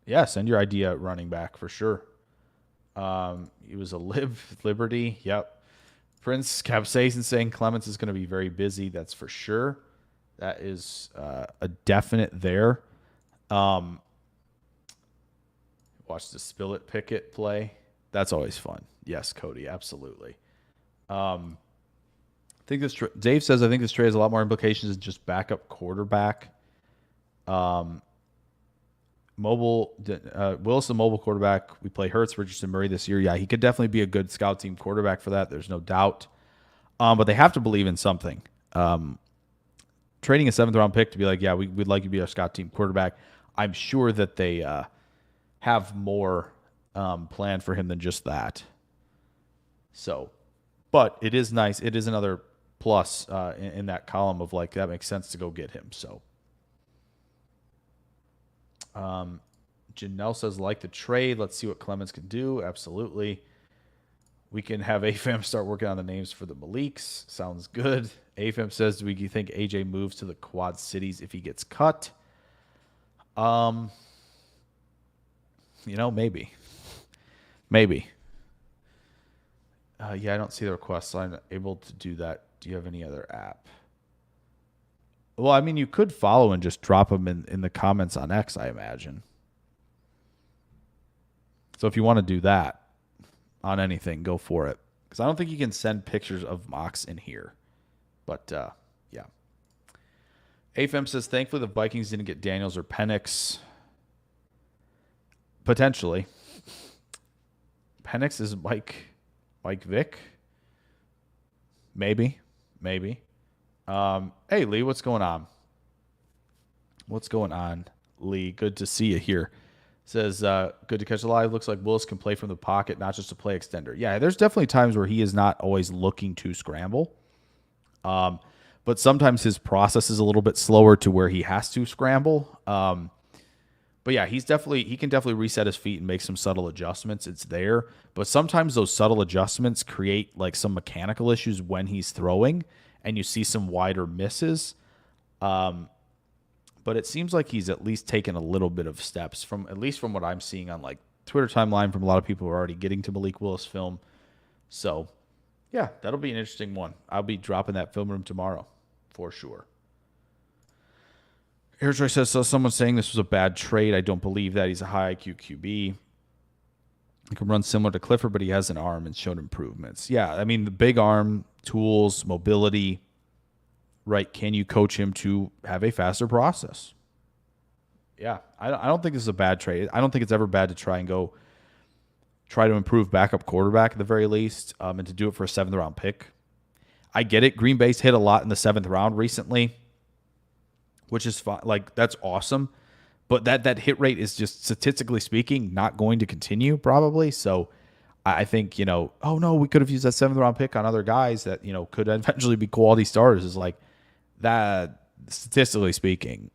Yeah, send your idea at running back for sure. He was a Liberty. Yep. Prince Capsaicin saying Clements is going to be very busy. That's for sure. That is a definite there. Watch the Spillet Pickett play. That's always fun. Yes, Cody, absolutely. I think Dave says I think this trade has a lot more implications than just backup quarterback. Willis, a mobile quarterback. We play Hurts, Richardson, Murray this year. Yeah, he could definitely be a good scout team quarterback for that. There's no doubt. But they have to believe in something. Trading a 7th round pick to be like, yeah, we'd like you to be our scout team quarterback. I'm sure that they have more planned for him than just that. So, but it is nice. It is another plus in that column of like, that makes sense to go get him. So, Janelle says, like the trade. Let's see what Clemens can do. Absolutely. We can have AFAM start working on the names for the Maliks. Sounds good. AFAM says, do you think AJ moves to the Quad Cities if he gets cut? Maybe. Maybe. Yeah, I don't see the request, so I'm not able to do that. Do you have any other app? Well, I mean, you could follow and just drop them in the comments on X, I imagine. So if you want to do that on anything, go for it. Because I don't think you can send pictures of mocks in here. But, yeah. AFM says, thankfully the Vikings didn't get Daniels or Penix. Potentially. Penix is Mike Vick? Maybe. Hey, Lee, what's going on? What's going on, Lee? Good to see you here. Says, good to catch alive. Looks like Willis can play from the pocket, not just a play extender. Yeah, there's definitely times where he is not always looking to scramble. But sometimes his process is a little bit slower to where he has to scramble. But yeah, he can definitely reset his feet and make some subtle adjustments. It's there. But sometimes those subtle adjustments create like some mechanical issues when he's throwing, and you see some wider misses. But it seems like he's at least taken a little bit of steps at least from what I'm seeing on like Twitter timeline from a lot of people who are already getting to Malik Willis film. So yeah, that'll be an interesting one. I'll be dropping that film room tomorrow for sure. Airjoy says, so someone's saying this was a bad trade. I don't believe that. He's a high IQ QB. He can run similar to Clifford, but he has an arm and showed improvements. Yeah, I mean, the big arm, tools, mobility, right? Can you coach him to have a faster process? Yeah, I don't think this is a bad trade. I don't think it's ever bad to try to improve backup quarterback at the very least, and to do it for a 7th round pick. I get it. Green Bay's hit a lot in the 7th round recently, which is fine. Like, that's awesome. But that hit rate is just, statistically speaking, not going to continue probably. So I think, oh no, we could have used that 7th round pick on other guys that, could eventually be quality starters, is like that, statistically speaking,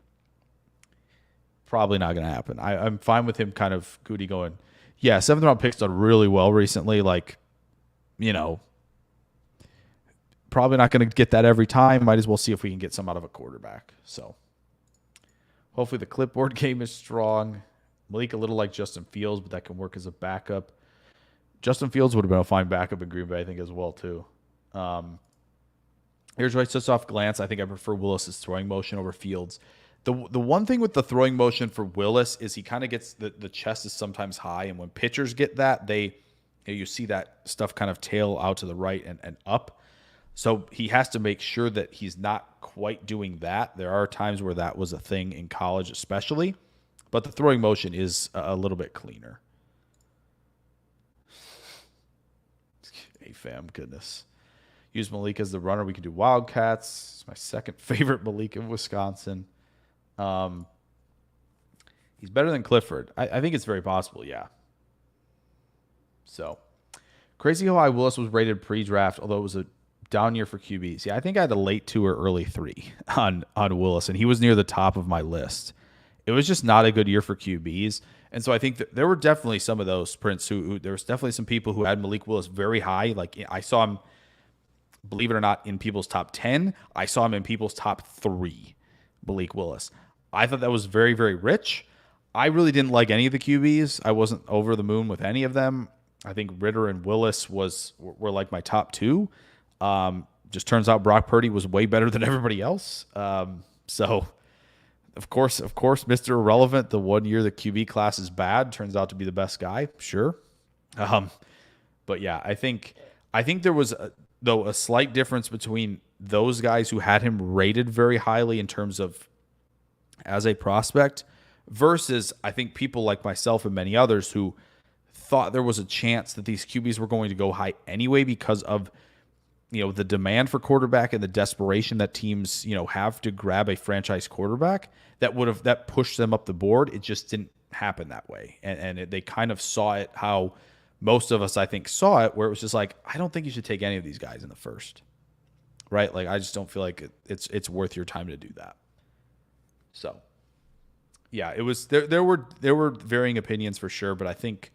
probably not going to happen. I'm fine with him kind of Goody going, yeah, 7th round pick's done really well recently. Like, probably not going to get that every time. Might as well see if we can get some out of a quarterback. So hopefully the clipboard game is strong. Malik a little like Justin Fields, but that can work as a backup. Justin Fields would have been a fine backup in Green Bay, I think, as well, too. Here's right, just off glance, I think I prefer Willis's throwing motion over Fields. The one thing with the throwing motion for Willis is he kind of gets the chest is sometimes high, and when pitchers get that, You see that stuff kind of tail out to the right and up. So he has to make sure that he's not quite doing that. There are times where that was a thing in college especially, but the throwing motion is a little bit cleaner. Hey, fam, goodness. Use Malik as the runner. We can do Wildcats. It's my second favorite Malik in Wisconsin. He's better than Clifford. I think it's very possible, yeah. So, crazy how high Willis was rated pre-draft, although it was a down year for QBs. Yeah, I think I had a late 2 or early 3 on Willis, and he was near the top of my list. It was just not a good year for QBs. And so I think that there were definitely some of those Prince who there was definitely some people who had Malik Willis very high. Like I saw him, believe it or not, in people's top 10. I saw him in people's top 3, Malik Willis. I thought that was very, very rich. I really didn't like any of the QBs. I wasn't over the moon with any of them. I think Ritter and Willis were like my top 2. Just turns out Brock Purdy was way better than everybody else. So of course, Mr. Irrelevant, the 1 year the QB class is bad, turns out to be the best guy. Sure. But yeah, I think there was a slight difference between those guys who had him rated very highly in terms of as a prospect versus I think people like myself and many others who thought there was a chance that these QBs were going to go high anyway because of the demand for quarterback and the desperation that teams have to grab a franchise quarterback that pushed them up the board. It just didn't happen that way, and they kind of saw it how most of us I think saw it, where it was just like, I don't think you should take any of these guys in the first, right? Like I just don't feel like it's worth your time to do that. So yeah, it was there were varying opinions for sure, but I think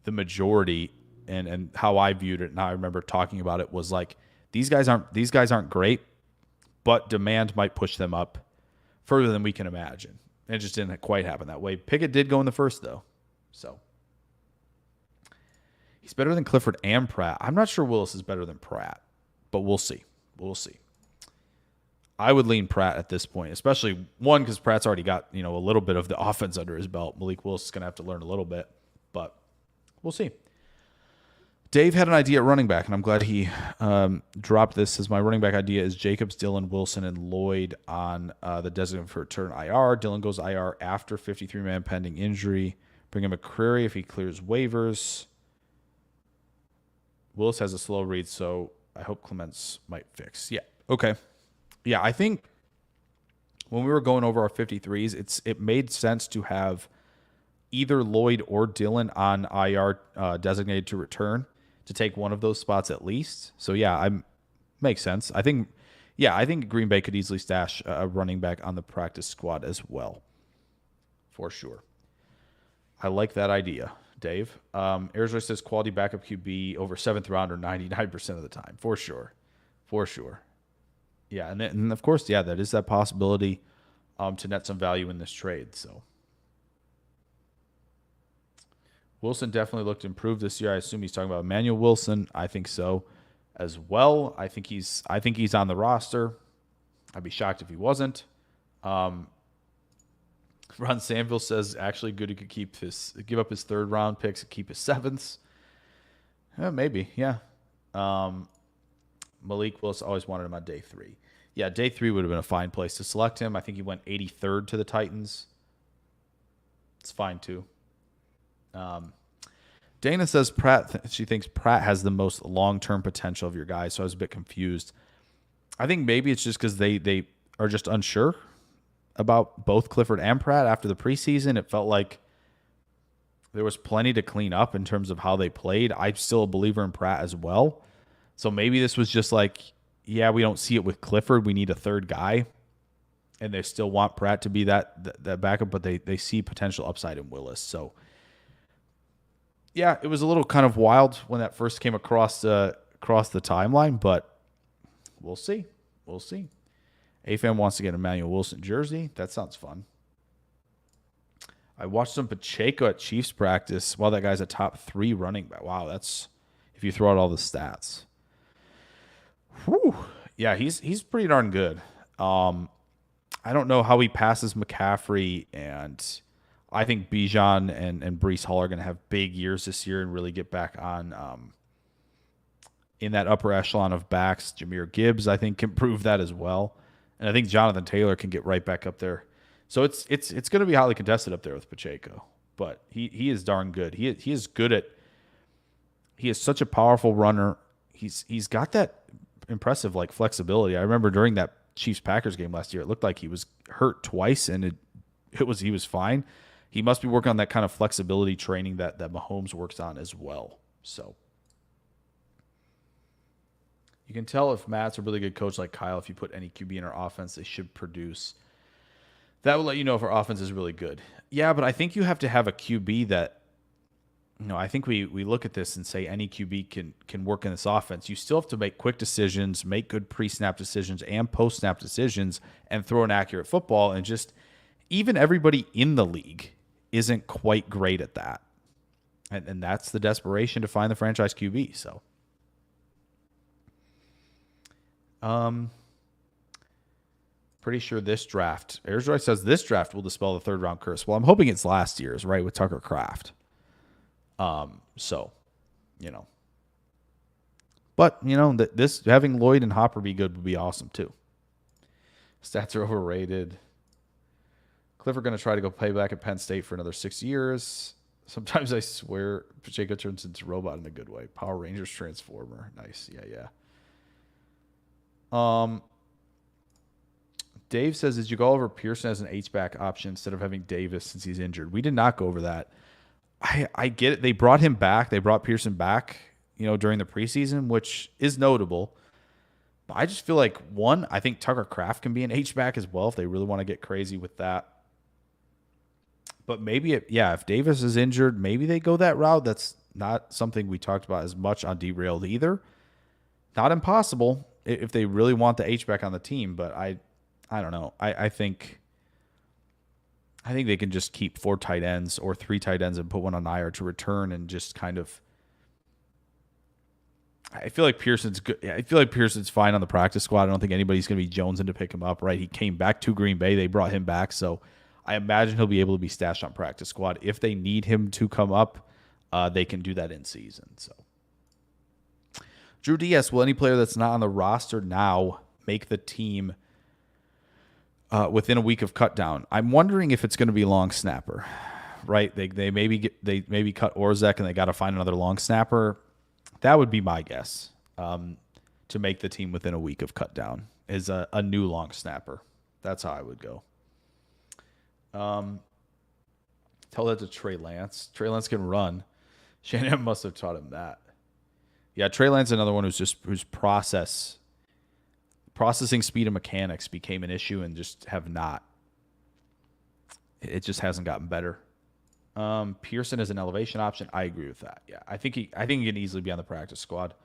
the majority and how I viewed it and how I remember talking about it was like these guys aren't great, but demand might push them up further than we can imagine. And it just didn't quite happen that way. Pickett did go in the first though. So he's better than Clifford and Pratt. I'm not sure Willis is better than Pratt, but we'll see. We'll see. I would lean Pratt at this point, especially one, because Pratt's already got, a little bit of the offense under his belt. Malik Willis is going to have to learn a little bit, but we'll see. Dave had an idea at running back, and I'm glad he dropped this. As my running back idea is Jacobs, Dillon, Wilson, and Lloyd on the designated for return IR. Dillon goes IR after 53-man pending injury. Bring him McCreary if he clears waivers. Willis has a slow read, so I hope Clements might fix. Yeah, okay. Yeah, I think when we were going over our 53s, it made sense to have either Lloyd or Dillon on IR designated to return to take one of those spots at least. So yeah, makes sense. I think Green Bay could easily stash a running back on the practice squad as well, for sure. I like that idea, Dave. Arizona says quality backup QB over 7th rounder 99% of the time, for sure. Yeah, and of course, yeah, that is that possibility to net some value in this trade. So Wilson definitely looked improved this year. I assume he's talking about Emmanuel Wilson. I think so as well. I think he's on the roster. I'd be shocked if he wasn't. Ron Sanville says actually Goody could give up his 3rd round picks and keep his 7ths. Maybe, yeah. Malik Willis always wanted him on day 3. Yeah, day 3 would have been a fine place to select him. I think he went 83rd to the Titans. It's fine too. Dana says she thinks Pratt has the most long-term potential of your guys, so I was a bit confused. I think maybe it's just because they are just unsure about both Clifford and Pratt after the preseason. It felt like there was plenty to clean up in terms of how they played. I'm still a believer in Pratt as well. So maybe this was just like, yeah, we don't see it with Clifford. We need a 3rd guy. And they still want Pratt to be that backup, but they see potential upside in Willis. So yeah, it was a little kind of wild when that first came across the timeline, but we'll see. We'll see. AFAM wants to get Emmanuel Wilson jersey. That sounds fun. I watched some Pacheco at Chiefs practice. Wow, that guy's a top 3 running back. Wow, that's if you throw out all the stats. Whew. Yeah, he's pretty darn good. I don't know how he passes McCaffrey, and I think Bijan and Breece Hall are going to have big years this year and really get back on in that upper echelon of backs. Jahmyr Gibbs, I think, can prove that as well. And I think Jonathan Taylor can get right back up there. So it's going to be highly contested up there with Pacheco. But he is darn good. He is good at – he is such a powerful runner. He's got that impressive like flexibility. I remember during that Chiefs-Packers game last year, it looked like he was hurt twice, and he was fine. He must be working on that kind of flexibility training that Mahomes works on as well. So you can tell if Matt's a really good coach like Kyle. If you put any QB in our offense, they should produce. That will let you know if our offense is really good. Yeah, but I think you have to have a QB that, I think we look at this and say any QB can work in this offense. You still have to make quick decisions, make good pre-snap decisions and post-snap decisions, and throw an accurate football. And just even everybody in the league isn't quite great at that. And that's the desperation to find the franchise QB. So, pretty sure this draft, Airsroy says this draft will dispel the third round curse. Well, I'm hoping it's last year's, right, with Tucker Kraft. So, but this having Lloyd and Hopper be good would be awesome too. Stats are overrated. Clifford going to try to go play back at Penn State for another 6 years. Sometimes I swear Pacheco turns into a robot in a good way. Power Rangers Transformer. Nice. Yeah. Dave says, did you go over Pearson as an H-back option instead of having Davis since he's injured? We did not go over that. I get it. They brought him back. They brought Pearson back, during the preseason, which is notable. But I just feel like, I think Tucker Kraft can be an H-back as well if they really want to get crazy with that. But maybe, if Davis is injured, maybe they go that route. That's not something we talked about as much on Derailed either. Not impossible if they really want the H-back on the team, but I don't know. I think they can just keep 4 tight ends or 3 tight ends and put one on IR to return and just kind of. I feel like Pearson's good. I feel like Pearson's fine on the practice squad. I don't think anybody's going to be jonesing to pick him up. Right? He came back to Green Bay. They brought him back, so I imagine he'll be able to be stashed on practice squad. If they need him to come up, they can do that in season. So, Drew Diaz, will any player that's not on the roster now make the team within a week of cut down? I'm wondering if it's going to be long snapper, right? They maybe cut Orzek and they got to find another long snapper. That would be my guess to make the team within a week of cut down is a new long snapper. That's how I would go. Tell that to Trey Lance. Trey Lance can run. Shanahan must have taught him that. Yeah, Trey Lance is another one whose processing speed and mechanics became an issue and just have not. It just hasn't gotten better. Pearson is an elevation option. I agree with that. Yeah, I think he can easily be on the practice squad.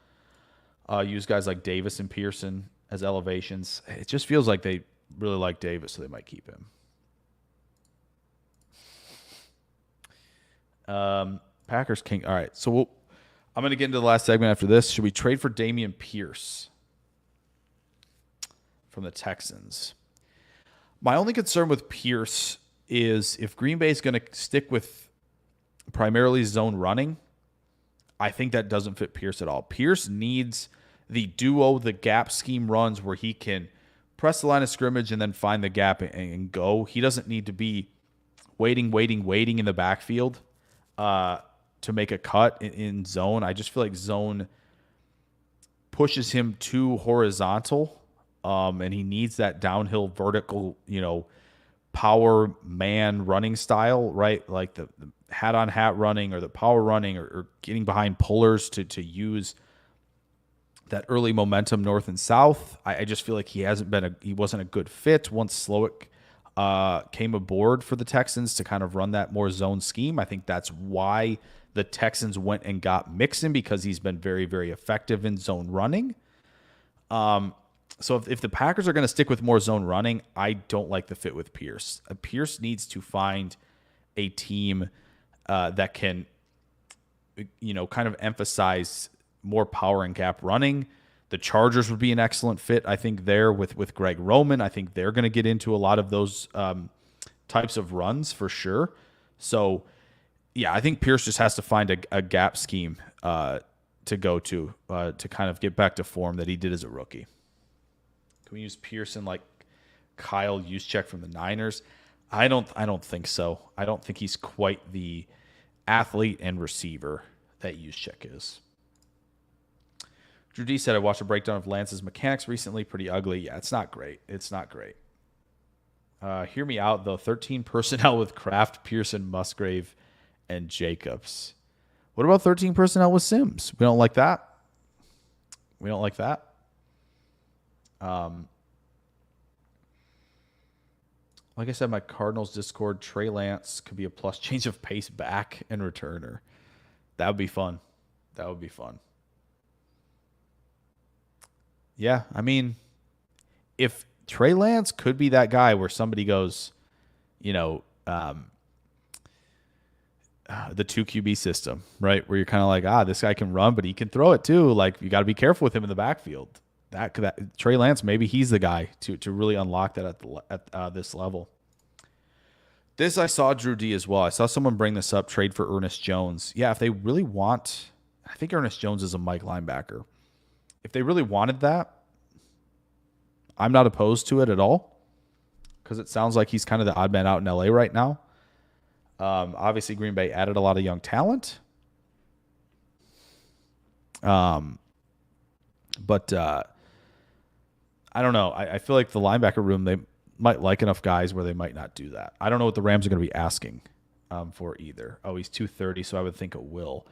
Use guys like Davis and Pearson as elevations. It just feels like they really like Davis, so they might keep him. Packers King. All right, so I'm going to get into the last segment after this. Should we trade for Dameon Pierce from the Texans? My only concern with Pierce is if Green Bay is going to stick with primarily zone running, I think that doesn't fit Pierce at all. Pierce needs the duo, the gap scheme runs where he can press the line of scrimmage and then find the gap and go. He doesn't need to be waiting in the backfield to make a cut in zone. I just feel like zone pushes him too horizontal, and he needs that downhill vertical, power man running style, right? Like the hat on hat running or the power running or getting behind pullers to use that early momentum north and south. I just feel like he wasn't a good fit once Slowick came aboard for the Texans to kind of run that more zone scheme. I think that's why the Texans went and got Mixon, because he's been very, very effective in zone running. So if the Packers are going to stick with more zone running, I don't like the fit with Pierce. Pierce needs to find a team that can, kind of emphasize more power and gap running. The Chargers would be an excellent fit, I think, there with Greg Roman. I think they're going to get into a lot of those types of runs for sure. So, yeah, I think Pierce just has to find a gap scheme to go to kind of get back to form that he did as a rookie. Can we use Pearson like Kyle Juszczyk from the Niners? I don't think so. I don't think he's quite the athlete and receiver that Juszczyk is. Drew D said, I watched a breakdown of Lance's mechanics recently. Pretty ugly. Yeah, it's not great. It's not great. Hear me out, though. 13 personnel with Kraft, Pearson, Musgrave, and Jacobs. What about 13 personnel with Sims? We don't like that. We don't like that. Like I said, my Cardinals Discord, Trey Lance could be a plus change of pace back and returner. That would be fun. That would be fun. Yeah, I mean, if Trey Lance could be that guy where somebody goes, the 2 QB system, right? Where you're kind of like, this guy can run, but he can throw it too. Like, you got to be careful with him in the backfield. That Trey Lance, maybe he's the guy to really unlock that at this level. This I saw Drew D as well. I saw someone bring this up, trade for Ernest Jones. Yeah, if they really want, I think Ernest Jones is a Mike linebacker. If they really wanted that, I'm not opposed to it at all because it sounds like he's kind of the odd man out in LA right now. Obviously, Green Bay added a lot of young talent. But I don't know. I feel like the linebacker room, they might like enough guys where they might not do that. I don't know what the Rams are going to be asking for either. Oh, he's 230, so I would think it will.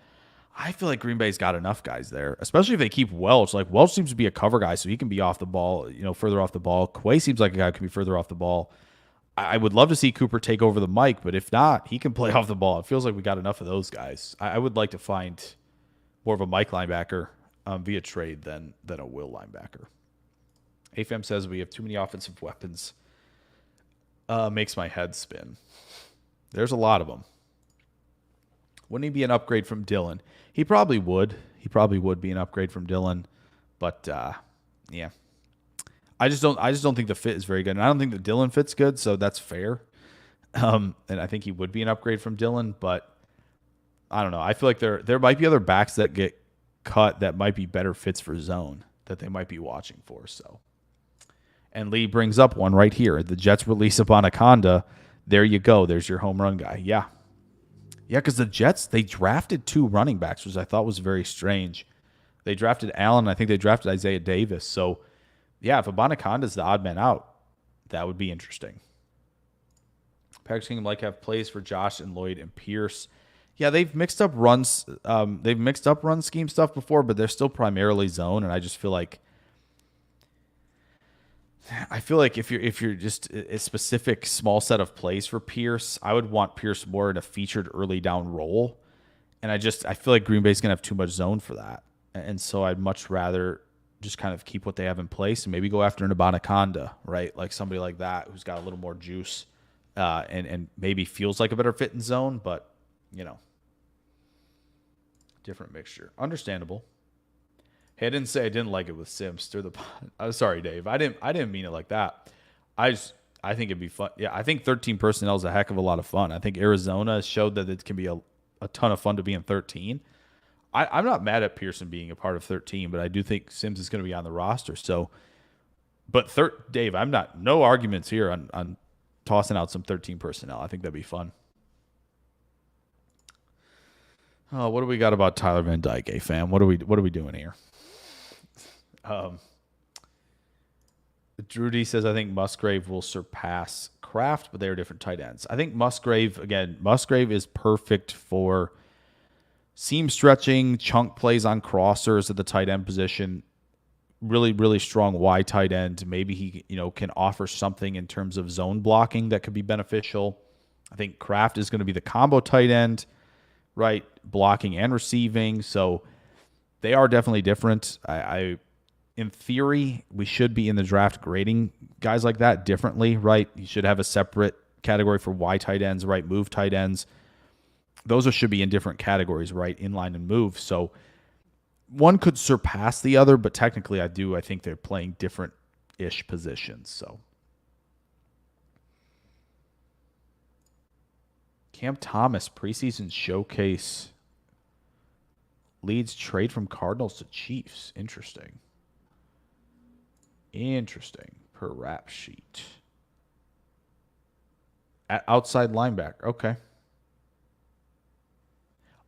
I feel like Green Bay's got enough guys there, especially if they keep Welch. Like, Welch seems to be a cover guy, so he can be off the ball, further off the ball. Quay seems like a guy who can be further off the ball. I would love to see Cooper take over the mic, but if not, he can play off the ball. It feels like we got enough of those guys. I would like to find more of a Mike linebacker via trade than a Will linebacker. AFM says we have too many offensive weapons. Makes my head spin. There's a lot of them. Wouldn't he be an upgrade from Dylan? He probably would. He probably would be an upgrade from Dylan. But yeah. I just don't think the fit is very good. And I don't think the Dylan fit's good, so that's fair. And I think he would be an upgrade from Dylan, but I don't know. I feel like there might be other backs that get cut that might be better fits for zone that they might be watching for. So, and Lee brings up one right here. The Jets release Anaconda. There you go. There's your home run guy. Yeah. Yeah, because the Jets, they drafted 2 running backs, which I thought was very strange. They drafted Allen. I think they drafted Isaiah Davis. So, yeah, if Anaconda is the odd man out, that would be interesting. Packers Kingdom like have plays for Josh and Lloyd and Pierce. Yeah, they've mixed up runs. They've mixed up run scheme stuff before, but they're still primarily zone. And I just feel like if you're just a specific small set of plays for Pierce, I would want Pierce more in a featured early down role. And I feel like Green Bay's gonna have too much zone for that. And so I'd much rather just kind of keep what they have in place and maybe go after an Anaconda, right? Like somebody like that who's got a little more juice and maybe feels like a better fit in zone, but different mixture. Understandable. Hey, I didn't say I didn't like it with Sims. Stir the pot. I'm sorry, Dave. I didn't mean it like that. I think it'd be fun. Yeah, I think 13 personnel is a heck of a lot of fun. I think Arizona showed that it can be a ton of fun to be in 13. I'm not mad at Pearson being a part of 13, but I do think Sims is going to be on the roster. So, but Dave, no arguments here on tossing out some 13 personnel. I think that'd be fun. Oh, what do we got about Tyler Van Dyke, fam? What are we doing here? Drew D says, I think Musgrave will surpass Kraft, but they're different tight ends. I think Musgrave is perfect for seam stretching, chunk plays on crossers at the tight end position. Really, really strong wide tight end. Maybe he, can offer something in terms of zone blocking that could be beneficial. I think Kraft is going to be the combo tight end, right? Blocking and receiving. So they are definitely different. In theory, we should be in the draft grading guys like that differently, right? You should have a separate category for Y tight ends, right? Move tight ends. Those should be in different categories, right? Inline and move. So one could surpass the other, but technically I think they're playing different-ish positions. So Cam Thomas, preseason showcase. Leads trade from Cardinals to Chiefs. Interesting. Per rap sheet. At outside linebacker. Okay.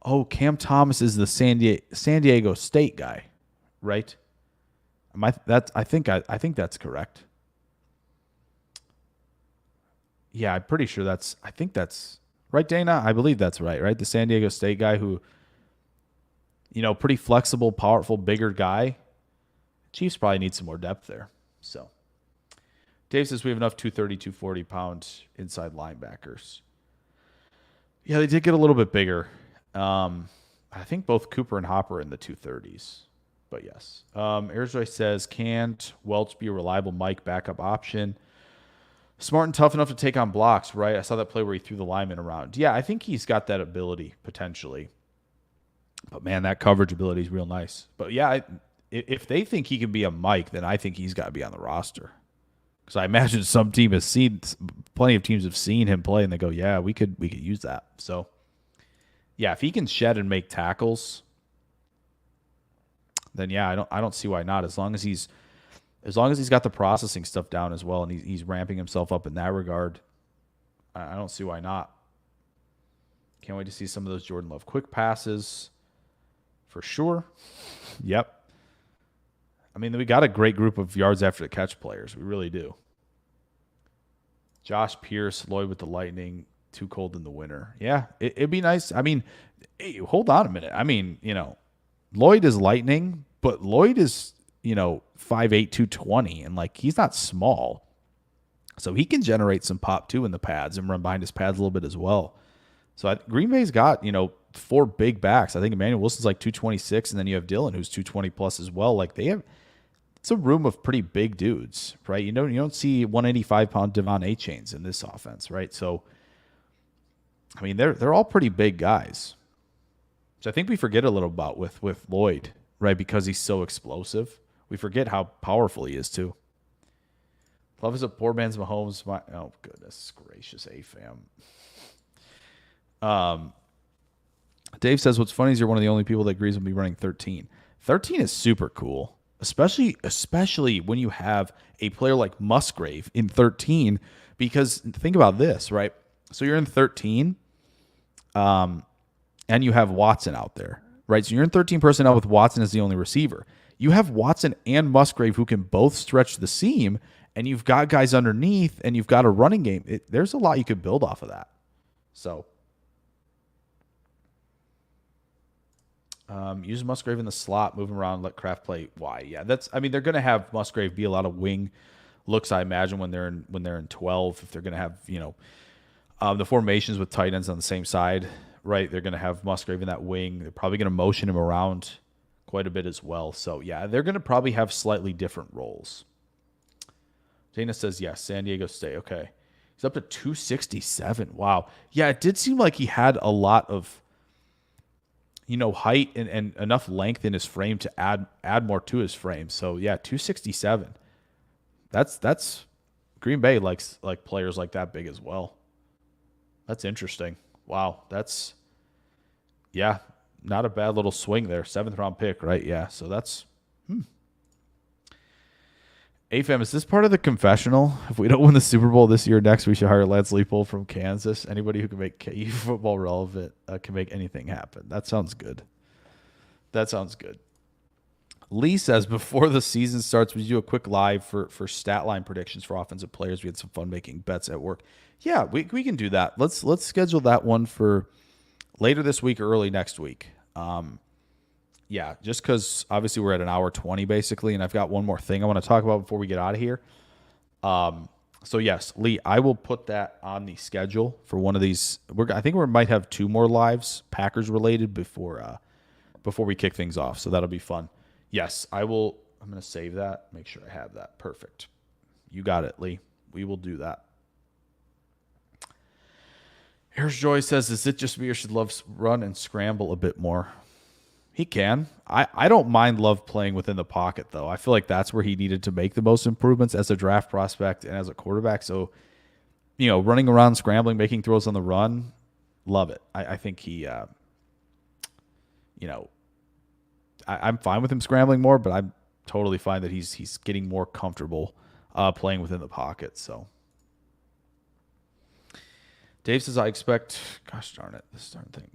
Oh, Cam Thomas is the San Diego State guy, right? I think that's correct. Yeah, I'm pretty sure I think that's right, Dana. I believe that's right? The San Diego State guy who, pretty flexible, powerful, bigger guy. Chiefs probably need some more depth there. So, Dave says we have enough 230, 240-pound inside linebackers. Yeah, they did get a little bit bigger. I think both Cooper and Hopper in the 230s. But yes. Airjoy says, can't Welch be a reliable Mike backup option? Smart and tough enough to take on blocks, right? I saw that play where he threw the lineman around. Yeah, I think he's got that ability, potentially. But, man, that coverage ability is real nice. But, yeah, if they think he can be a Mike, then I think he's got to be on the roster. Because I imagine some team has seen – plenty of teams have seen him play, and they go, yeah, we could use that. So, yeah, if he can shed and make tackles, then, yeah, I don't see why not. As long as he's got the processing stuff down as well and he's ramping himself up in that regard, I don't see why not. Can't wait to see some of those Jordan Love quick passes for sure. Yep. I mean, we got a great group of yards after the catch players. We really do. Josh Pierce, Lloyd with the Lightning, too cold in the winter. Yeah, it'd be nice. I mean, hey, hold on a minute. I mean, Lloyd is Lightning, but Lloyd is, 5'8", 220, and he's not small. So he can generate some pop too in the pads and run behind his pads a little bit as well. So Green Bay's got, 4 big backs. I think Emmanuel Wilson's 226, and then you have Dylan who's 220 plus as well. It's a room of pretty big dudes, right? You don't see 185-pound Devon A-Chains in this offense, right? So, I mean, they're all pretty big guys. So I think we forget a little about with Lloyd, right? Because he's so explosive. We forget how powerful he is, too. Love is a poor man's Mahomes. Oh, goodness gracious, AFAM. Dave says, what's funny is you're one of the only people that agrees with me running 13. 13 is super cool, especially when you have a player like Musgrave in 13, because think about this, right? So you're in 13, and you have Watson out there, right? So you're in 13 personnel with Watson as the only receiver. You have Watson and Musgrave who can both stretch the seam, and you've got guys underneath, and you've got a running game. There's a lot you could build off of that. So use Musgrave in the slot, move him around, let Kraft play Y. Yeah, they're going to have Musgrave be a lot of wing looks, I imagine, when they're in 12. If they're going to have the formations with tight ends on the same side, right? They're going to have Musgrave in that wing. They're probably going to motion him around quite a bit as well. So, yeah, they're going to probably have slightly different roles. Dana says, yes, San Diego State. Okay. He's up to 267. Wow. Yeah, it did seem like he had a lot of, height and enough length in his frame to add more to his frame. So, yeah, 267. That's Green Bay likes players like that big as well. That's interesting. Wow. That's, yeah, not a bad little swing there. 7th-round pick, right? Yeah, so that's AFAM, is this part of the confessional? If we don't win the Super Bowl this year, next we should hire Lance Leipold from Kansas. Anybody who can make KU football relevant can make anything happen. That sounds good. Lee says, before the season starts, we do a quick live for stat line predictions for offensive players. We had some fun making bets at work. Yeah, we can do that. Let's schedule that one for later this week or early next week. Yeah, just because obviously we're at an hour 20 basically, and I've got one more thing I want to talk about before we get out of here. So yes, Lee, I will put that on the schedule for one of these. I think we might have 2 more lives, Packers related, before we kick things off. So that'll be fun. Yes, I will. I'm going to save that. Make sure I have that. Perfect. You got it, Lee. We will do that. Here's Joy says, is it just me or should Love run and scramble a bit more? He can. I don't mind Love playing within the pocket, though. I feel like that's where he needed to make the most improvements as a draft prospect and as a quarterback. So, running around, scrambling, making throws on the run, Love it. I think he, you know, I'm fine with him scrambling more, but I'm totally fine that he's getting more comfortable playing within the pocket. So Dave says I expect, gosh darn it, this darn thing.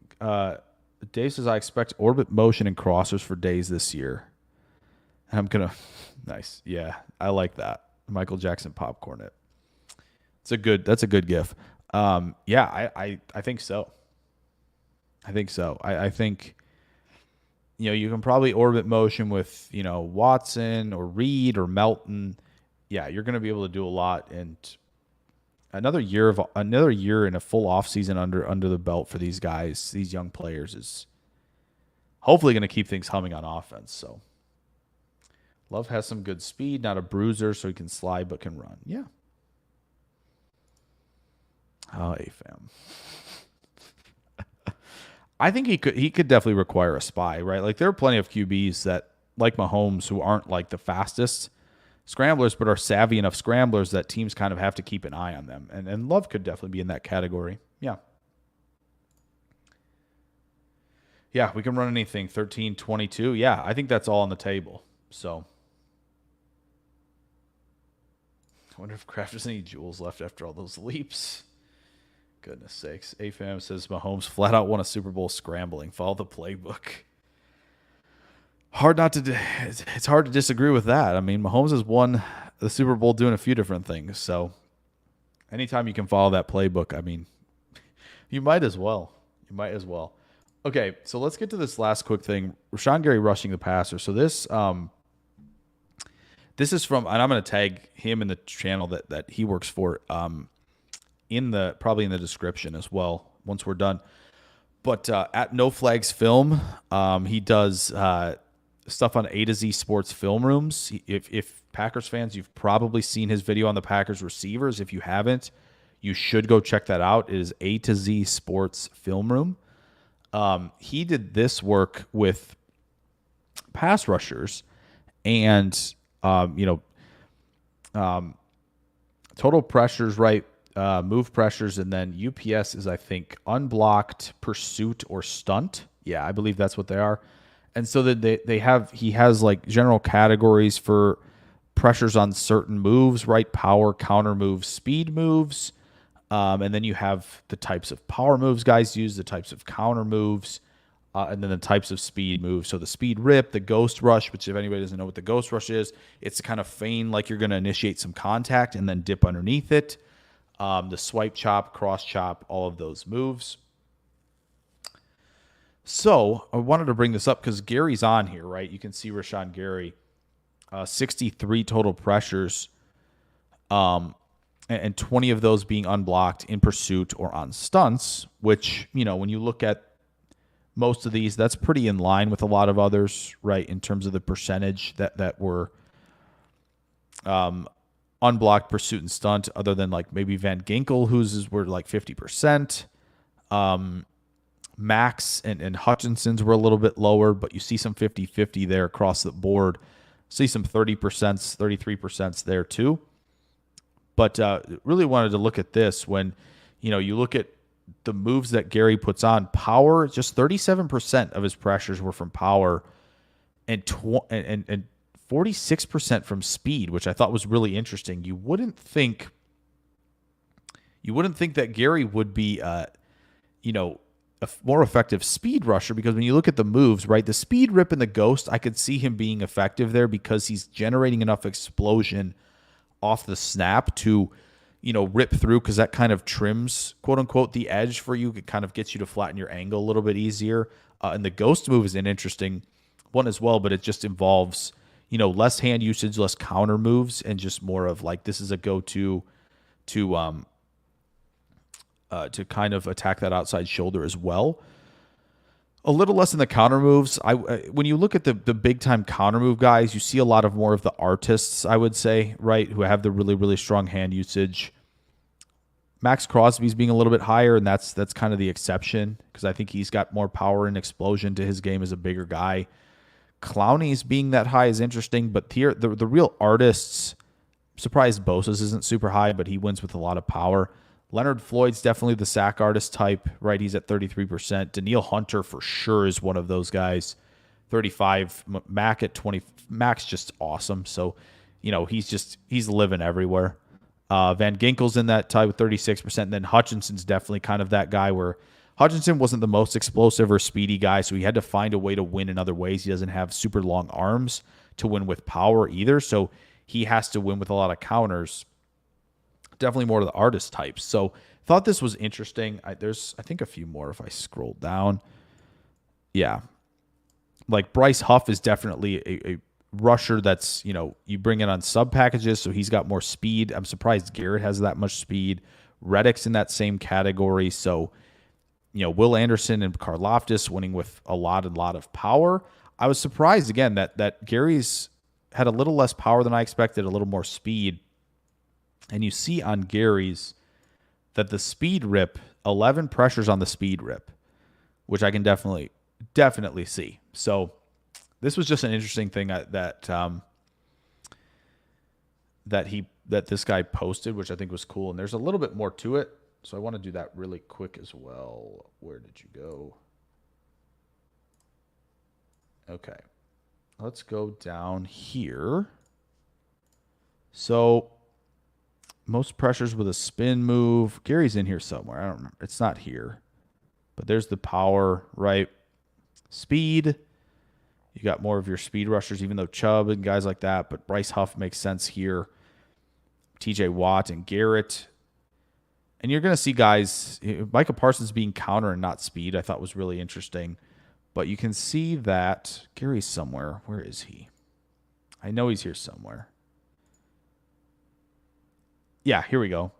Dave says I expect orbit motion and crossers for days this year. And I'm gonna, nice, yeah, I like that. Michael Jackson popcorn it. That's a good gif. Yeah, I think so. I think so. I think, you can probably orbit motion with, Watson or Reed or Melton. Yeah, you're going to be able to do a lot. And another year in a full off season under the belt for these guys, these young players, is hopefully going to keep things humming on offense. So Love has some good speed, not a bruiser, so he can slide but can run. Yeah. Oh, AFAM. I think he could definitely require a spy, right? Like, there are plenty of QBs that, like Mahomes, who aren't like the fastest scramblers, but are savvy enough scramblers that teams kind of have to keep an eye on them. And Love could definitely be in that category. Yeah. Yeah, we can run anything. 13, 22. Yeah, I think that's all on the table. So I wonder if Kraft has any jewels left after all those leaps. Goodness sakes. AFAM says Mahomes flat out won a Super Bowl scrambling. Follow the playbook. It's hard to disagree with that. I mean, Mahomes has won the Super Bowl doing a few different things. So anytime you can follow that playbook, I mean, you might as well. Okay, so let's get to this last quick thing. Rashan Gary rushing the passer. So this is from, and I'm going to tag him in the channel that he works for. Probably in the description as well once we're done. But at No Flags Film, he does stuff on A to Z Sports Film Rooms. If Packers fans, you've probably seen his video on the Packers receivers. If you haven't, you should go check that out. It is A to Z Sports Film Room. He did this work with pass rushers and total pressures, right? Move pressures, and then UPS is, I think, unblocked, pursuit, or stunt. Yeah, I believe that's what they are. And so that he has like general categories for pressures on certain moves, right? Power, counter moves, speed moves. And then you have the types of power moves guys use, the types of counter moves, and then the types of speed moves. So the speed rip, the ghost rush, which if anybody doesn't know what the ghost rush is, it's to kind of feign like you're going to initiate some contact and then dip underneath it. The swipe chop, cross chop, all of those moves. So I wanted to bring this up because Gary's on here, right? You can see Rashan Gary, 63 total pressures, and 20 of those being unblocked in pursuit or on stunts, which, when you look at most of these, that's pretty in line with a lot of others, right? In terms of the percentage that were unblocked, pursuit, and stunt, other than like maybe Van Ginkel, whose were like 50%. Max and Hutchinson's were a little bit lower, but you see some 50-50 there across the board. See some 30%, 33% there too. But really wanted to look at this when, you look at the moves that Gary puts on. Power, just 37% of his pressures were from power, and 46% from speed, which I thought was really interesting. You wouldn't think that Gary would be, a more effective speed rusher, because when you look at the moves, right, the speed rip and the ghost, I could see him being effective there because he's generating enough explosion off the snap to, rip through, because that kind of trims, quote unquote, the edge for you. It kind of gets you to flatten your angle a little bit easier. And the ghost move is an interesting one as well, but it just involves, less hand usage, less counter moves, and just more of like, this is a go-to to kind of attack that outside shoulder as well. A little less in the counter moves. When you look at the big time counter move guys, you see a lot of more of the artists, I would say, right, who have the really, really strong hand usage. Max Crosby's being a little bit higher, and that's kind of the exception, because I think he's got more power and explosion to his game as a bigger guy. Clowney's being that high is interesting, but here the real artists, surprised Bosa's isn't super high, but he wins with a lot of power. Leonard Floyd's definitely the sack artist type, right? He's at 33%. Daniil Hunter for sure is one of those guys. 35. Mac at 20. Mac's just awesome. So, he's living everywhere. Van Ginkel's in that type with 36%. And then Hutchinson's definitely kind of that guy where Hutchinson wasn't the most explosive or speedy guy, so he had to find a way to win in other ways. He doesn't have super long arms to win with power either, so he has to win with a lot of counters. Definitely more to the artist types. So thought this was interesting. There's, I think, a few more if I scroll down. Yeah. Like Bryce Huff is definitely a rusher that's, you bring in on sub packages, so he's got more speed. I'm surprised Garrett has that much speed. Reddick's in that same category. So, Will Anderson and Karlaftis winning with a lot of power. I was surprised, again, that Gary's had a little less power than I expected, a little more speed. And you see on Gary's that the speed rip, 11 pressures on the speed rip, which I can definitely see. So this was just an interesting thing that this guy posted, which I think was cool. And there's a little bit more to it. So I want to do that really quick as well. Where did you go? Okay. Let's go down here. So most pressures with a spin move. Gary's in here somewhere. I don't remember. It's not here. But there's the power, right? Speed. You got more of your speed rushers, even though Chubb and guys like that. But Bryce Huff makes sense here. TJ Watt and Garrett. And you're going to see guys, Micah Parsons being counter and not speed, I thought was really interesting. But you can see that Gary's somewhere. Where is he? I know he's here somewhere. Yeah, here we go.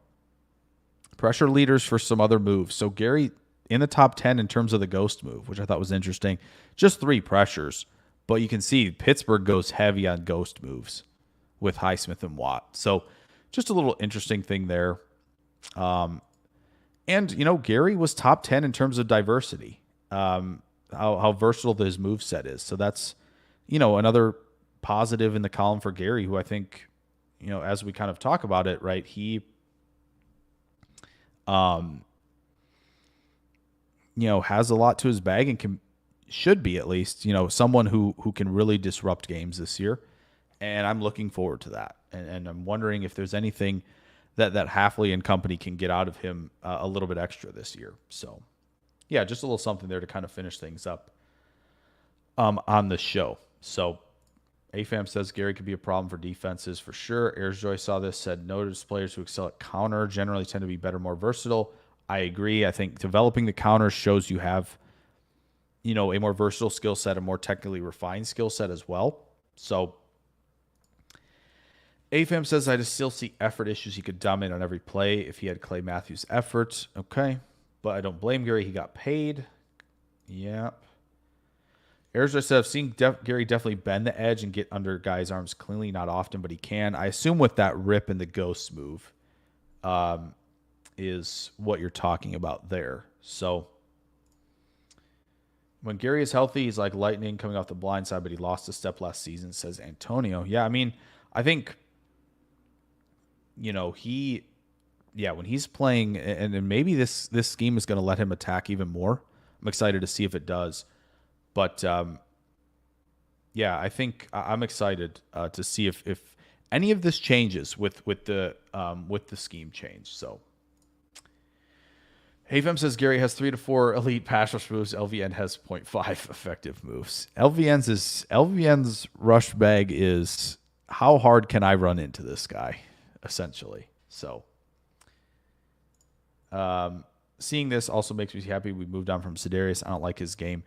Pressure leaders for some other moves. So Gary in the top 10 in terms of the ghost move, which I thought was interesting. Just 3 pressures. But you can see Pittsburgh goes heavy on ghost moves with Highsmith and Watt. So just a little interesting thing there. And Gary was top 10 in terms of diversity, how versatile his move set is. So that's, another positive in the column for Gary, who I think, as we kind of talk about it, right, he, has a lot to his bag and should be at least, someone who can really disrupt games this year. And I'm looking forward to that. And I'm wondering if there's anything that Halfley and company can get out of him a little bit extra this year. So, yeah, just a little something there to kind of finish things up on the show. So, AFAM says Gary could be a problem for defenses for sure. Airsjoy saw this, said notice players who excel at counter generally tend to be better, more versatile. I agree. I think developing the counter shows you have, a more versatile skill set, a more technically refined skill set as well. So, AFAM says, I just still see effort issues. He could dominate on every play if he had Clay Matthews' effort. Okay. But I don't blame Gary. He got paid. Yep. Airsjoy said, I've seen Gary definitely bend the edge and get under guys' arms cleanly. Not often, but he can. I assume with that rip and the ghost move is what you're talking about there. So when Gary is healthy, he's like lightning coming off the blind side, but he lost a step last season, says Antonio. Yeah, I mean, I think, when he's playing, and maybe this scheme is going to let him attack even more. I'm excited to see if it does. But, I think I'm excited to see if any of this changes with the scheme change. So, Hayfam says Gary has 3 to 4 elite pass rush moves. LVN has 0.5 effective moves. LVN's rush bag is how hard can I run into this guy, essentially. So, seeing this also makes me happy we moved on from Sedarius. I don't like his game.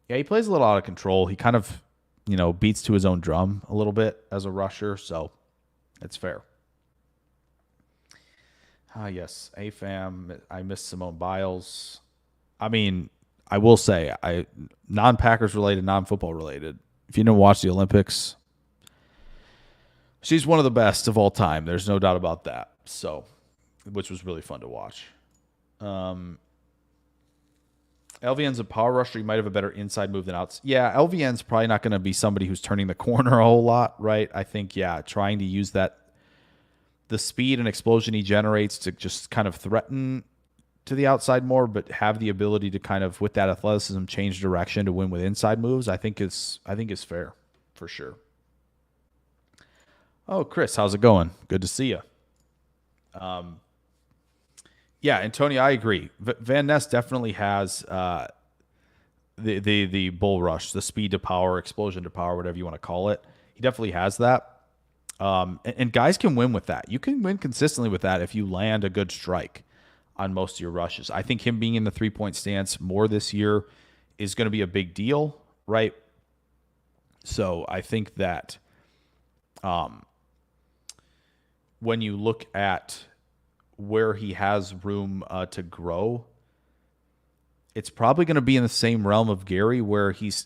Yeah, he plays a little out of control. He kind of, beats to his own drum a little bit as a rusher, so it's fair. Yes, AFAM. I missed Simone Biles. I mean, I will say, non-Packers related, non-football related. If you didn't watch the Olympics, she's one of the best of all time. There's no doubt about that. So, which was really fun to watch. LVN's a power rusher. He might have a better inside move than outs. Yeah, LVN's probably not going to be somebody who's turning the corner a whole lot, right? I think, trying to use that the speed and explosion he generates to just kind of threaten to the outside more, but have the ability to kind of, with that athleticism, change direction to win with inside moves, I think is fair for sure. Oh, Chris, how's it going? Good to see you. Yeah, and Tony, I agree. Van Ness definitely has the bull rush, the speed to power, explosion to power, whatever you want to call it. He definitely has that. And guys can win with that. You can win consistently with that if you land a good strike on most of your rushes. I think him being in the 3-point stance more this year is going to be a big deal, right? So I think that when you look at where he has room to grow, it's probably going to be in the same realm of Gary, where he's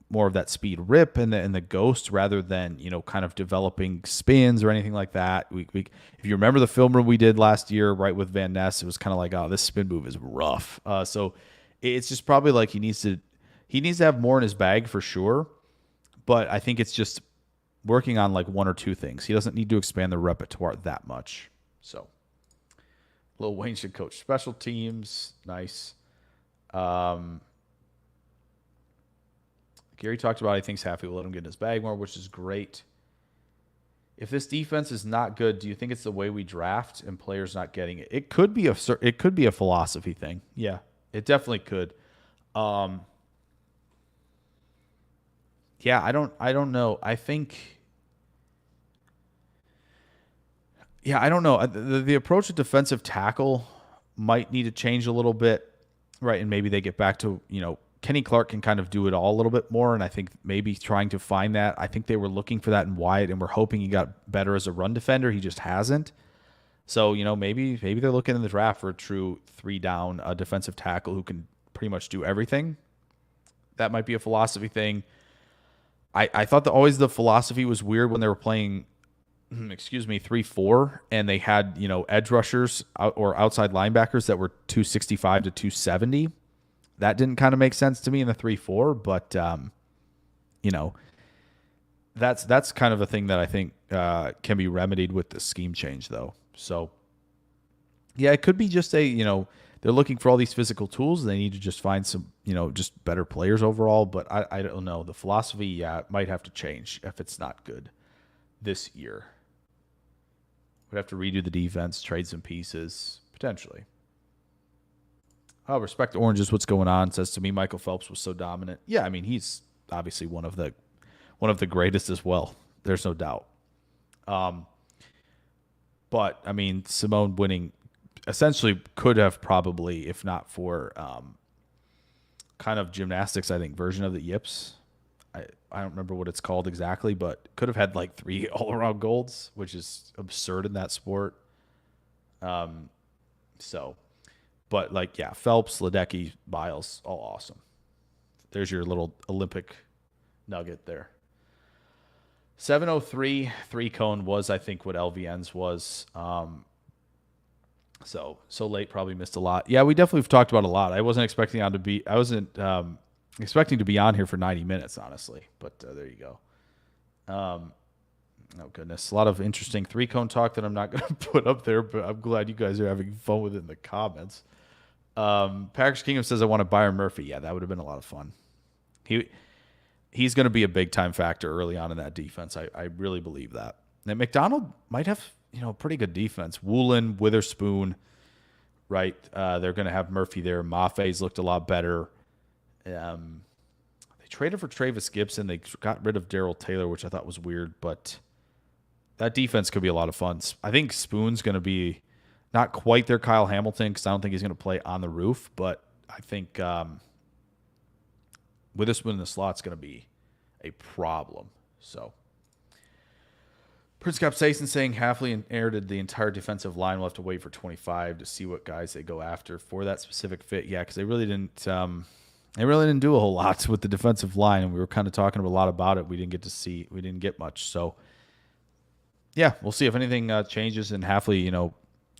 more of that speed rip and the ghost, rather than, kind of developing spins or anything like that. If you remember the film room we did last year, right, with Van Ness, it was kind of like, oh, this spin move is rough. So it's just probably like he needs to have more in his bag for sure. But I think it's just working on like one or two things. He doesn't need to expand the repertoire that much. So Lil Wayne should coach special teams. Nice. Gary talked about he thinks Happy will let him get in his bag more, which is great. If this defense is not good, do you think it's the way we draft and players not getting it? It could be a philosophy thing. Yeah, it definitely could. Yeah, I don't know. I think. Yeah, I don't know. The approach to defensive tackle might need to change a little bit. Right, and maybe they get back to, Kenny Clark can kind of do it all a little bit more, and I think maybe trying to find that. I think they were looking for that in Wyatt, and we're hoping he got better as a run defender. He just hasn't. So, maybe they're looking in the draft for a true 3-down defensive tackle who can pretty much do everything. That might be a philosophy thing. I thought always the philosophy was weird when they were playing 3-4, and they had, edge rushers or outside linebackers that were 265 to 270. That didn't kind of make sense to me in the 3-4, but that's kind of a thing that I think can be remedied with the scheme change, though. So yeah, it could be just they're looking for all these physical tools, and they need to just find some, just better players overall. But I don't know. The philosophy might have to change if it's not good this year. Would have to redo the defense, trade some pieces, potentially. Oh, respect oranges. What's going on? Says to me, Michael Phelps was so dominant. Yeah, I mean, he's obviously one of the greatest as well. There's no doubt. But I mean, Simone winning essentially could have probably, if not for kind of gymnastics, I think, version of the yips. I don't remember what it's called exactly, but could have had like 3 all-around golds, which is absurd in that sport. But like, yeah, Phelps, Ledecky, Biles, all awesome. There's your little Olympic nugget there. 703 3-cone was, I think, what LVN's was. So late, probably missed a lot. Yeah, we definitely have talked about a lot. I wasn't expecting expecting to be on here for 90 minutes, honestly. But there you go. Oh, goodness. A lot of interesting 3-cone talk that I'm not going to put up there, but I'm glad you guys are having fun with it in the comments. Packers Kingdom says, I want to Byron Murphy. Yeah, that would have been a lot of fun. He's going to be a big-time factor early on in that defense. I really believe that. And McDonald might have, a pretty good defense. Woolen, Witherspoon, right? They're going to have Murphy there. Maffei's looked a lot better. They traded for Travis Gibson. They got rid of Darrell Taylor, which I thought was weird, but that defense could be a lot of fun. I think Spoon's going to be not quite their Kyle Hamilton, because I don't think he's going to play on the roof, but I think Witherspoon in the slot's going to be a problem. So Prince Capsaicin saying Hafley inherited the entire defensive line. We'll have to wait for 25 to see what guys they go after for that specific fit. Yeah, because they really didn't do a whole lot with the defensive line, and we were kind of talking a lot about it. We didn't get much. So yeah, we'll see if anything changes. And Hafley,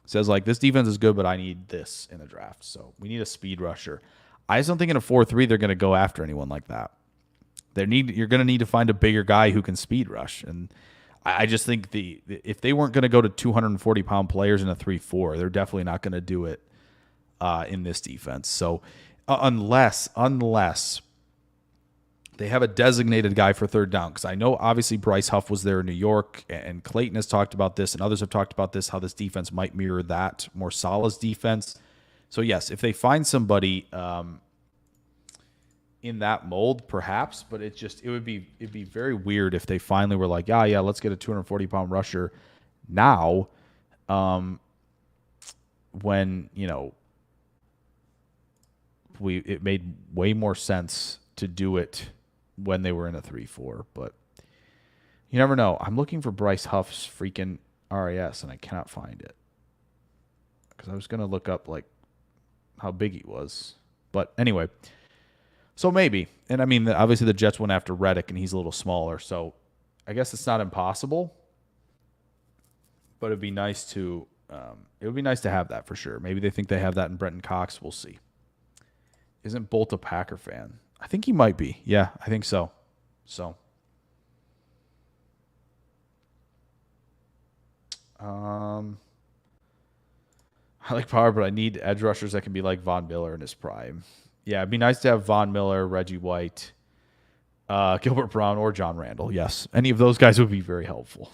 says like, this defense is good, but I need this in the draft. So we need a speed rusher. I just don't think in a 4-3 they're going to go after anyone like that. You're going to need to find a bigger guy who can speed rush, and I just think if they weren't going to go to 240-pound players in a 3-4, they're definitely not going to do it in this defense. So unless they have a designated guy for third down, because I know obviously Bryce Huff was there in New York, and Clayton has talked about this, and others have talked about this, how this defense might mirror that more Salah's defense. So yes, if they find somebody in that mold, perhaps, but it'd be very weird if they finally were like, yeah, let's get a 240-pound rusher now, when it made way more sense to do it when they were in a 3-4, but you never know. I'm looking for Bryce Huff's freaking RAS, and I cannot find it because I was going to look up like how big he was. But anyway, so maybe. And I mean, obviously the Jets went after Reddick, and he's a little smaller, so I guess it's not impossible, but it'd be nice to have that for sure. Maybe they think they have that in Brenton Cox. We'll see. Isn't Bolt a Packer fan? I think he might be. Yeah, I think so. So, I like power, but I need edge rushers that can be like Von Miller in his prime. Yeah, it'd be nice to have Von Miller, Reggie White, Gilbert Brown, or John Randall. Yes, any of those guys would be very helpful.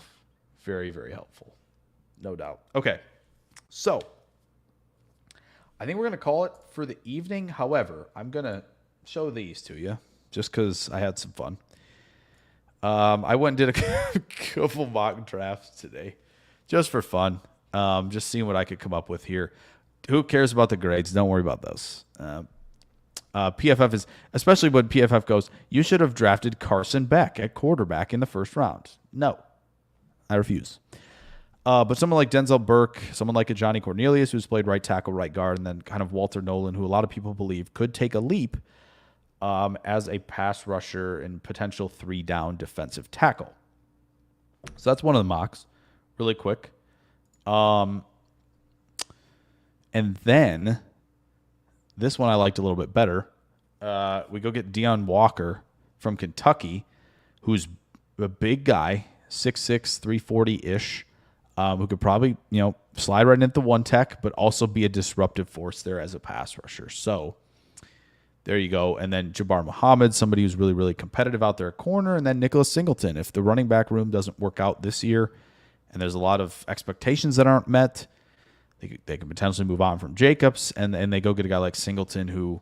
Very, very helpful. No doubt. Okay, so I think we're going to call it for the evening. However, I'm going to show these to you just because I had some fun. I went and did a couple mock drafts today just for fun. Just seeing what I could come up with here. Who cares about the grades? Don't worry about those. PFF is, especially when PFF goes, you should have drafted Carson Beck at quarterback in the first round. No, I refuse. But someone like Denzel Burke, someone like a Johnny Cornelius, who's played right tackle, right guard, and then kind of Walter Nolan, who a lot of people believe could take a leap as a pass rusher and potential 3-down defensive tackle. So that's one of the mocks, really quick. And then this one I liked a little bit better. We go get Deion Walker from Kentucky, who's a big guy, 6'6", 340-ish. Who could probably, slide right into one tech, but also be a disruptive force there as a pass rusher. So there you go. And then Jabbar Muhammad, somebody who's really, really competitive out there at corner. And then Nicholas Singleton. If the running back room doesn't work out this year and there's a lot of expectations that aren't met, they can potentially move on from Jacobs. And they go get a guy like Singleton, who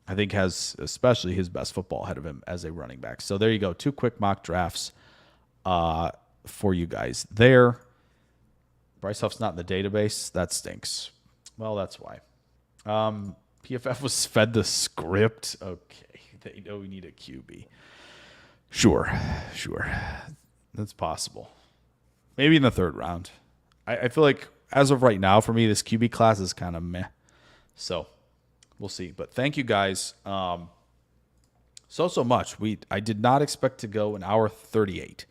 I think has especially his best football ahead of him as a running back. So there you go. 2 quick mock drafts for you guys there. Bryce Huff's not in the database. That stinks. Well, that's why. PFF was fed the script. Okay. They know we need a QB. Sure. That's possible. Maybe in the 3rd round. I feel like as of right now, for me, this QB class is kind of meh. So we'll see. But thank you guys so much. I did not expect to go an hour 38.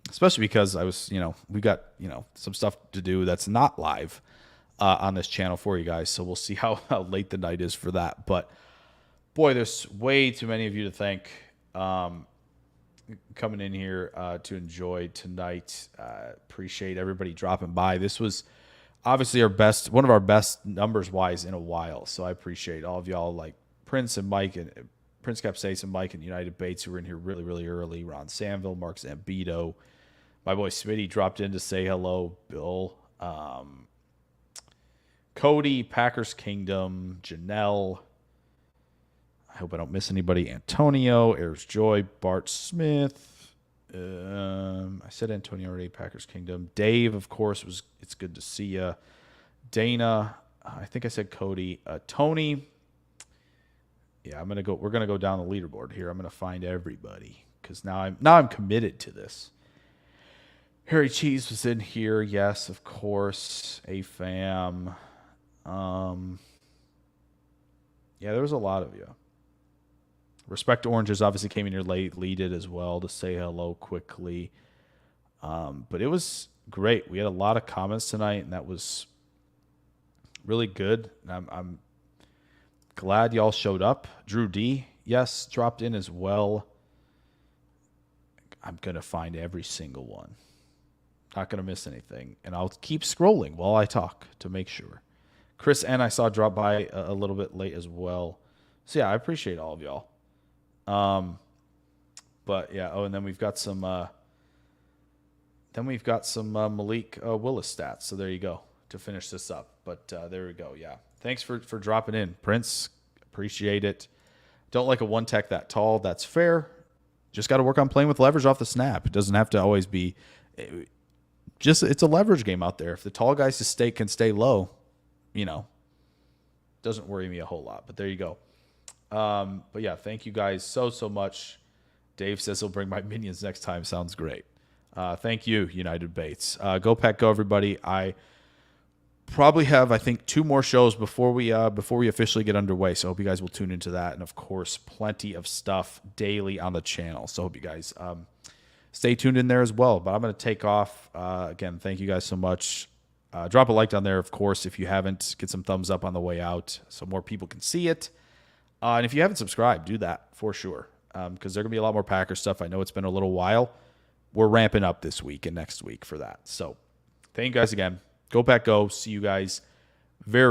Especially because I was, we got, some stuff to do that's not live on this channel for you guys. So we'll see how late the night is for that. But, boy, there's way too many of you to thank coming in here to enjoy tonight. Appreciate everybody dropping by. This was obviously one of our best numbers-wise in a while. So I appreciate all of y'all, like Prince and Mike and Prince Capsace and Mike and United Bates, who were in here really, really early. Ron Sanville, Mark Zambito. My boy Smitty dropped in to say hello. Bill, Cody, Packers Kingdom, Janelle. I hope I don't miss anybody. Antonio, Ayers Joy, Bart Smith. I said Antonio already. Packers Kingdom. Dave, of course, it's good to see you. Dana, I think I said Cody. Tony. Yeah, we're gonna go down the leaderboard here. I'm gonna find everybody because now I'm committed to this. Harry Cheese was in here, yes, of course. AFAM. Yeah, there was a lot of you. Respect Oranges obviously came in here late, leaded as well to say hello quickly. But it was great. We had a lot of comments tonight, and that was really good. And I'm glad y'all showed up. Drew D, yes, dropped in as well. I'm going to find every single one. Not going to miss anything. And I'll keep scrolling while I talk to make sure. Chris N. I saw drop by a little bit late as well. So, yeah, I appreciate all of y'all. But, yeah, and then we've got some Malik Willis stats. So there you go to finish this up. But there we go, yeah. Thanks for dropping in, Prince. Appreciate it. Don't like a one tech that tall. That's fair. Just got to work on playing with leverage off the snap. It doesn't have to always be it's a leverage game out there. If the tall guys can stay low, doesn't worry me a whole lot. But there you go. But yeah, thank you guys so much. Dave says he'll bring my minions next time. Sounds great. Thank you, United Bates. Go Pack, go everybody. I probably have, I think, 2 more shows before we officially get underway. So I hope you guys will tune into that. And of course, plenty of stuff daily on the channel. So I hope you guys stay tuned in there as well. But I'm going to take off. Again, thank you guys so much. Drop a like down there, of course, if you haven't. Get some thumbs up on the way out so more people can see it. And if you haven't subscribed, do that for sure. Because there's going to be a lot more Packer stuff. I know it's been a little while. We're ramping up this week and next week for that. So thank you guys again. Go Pack, go. See you guys very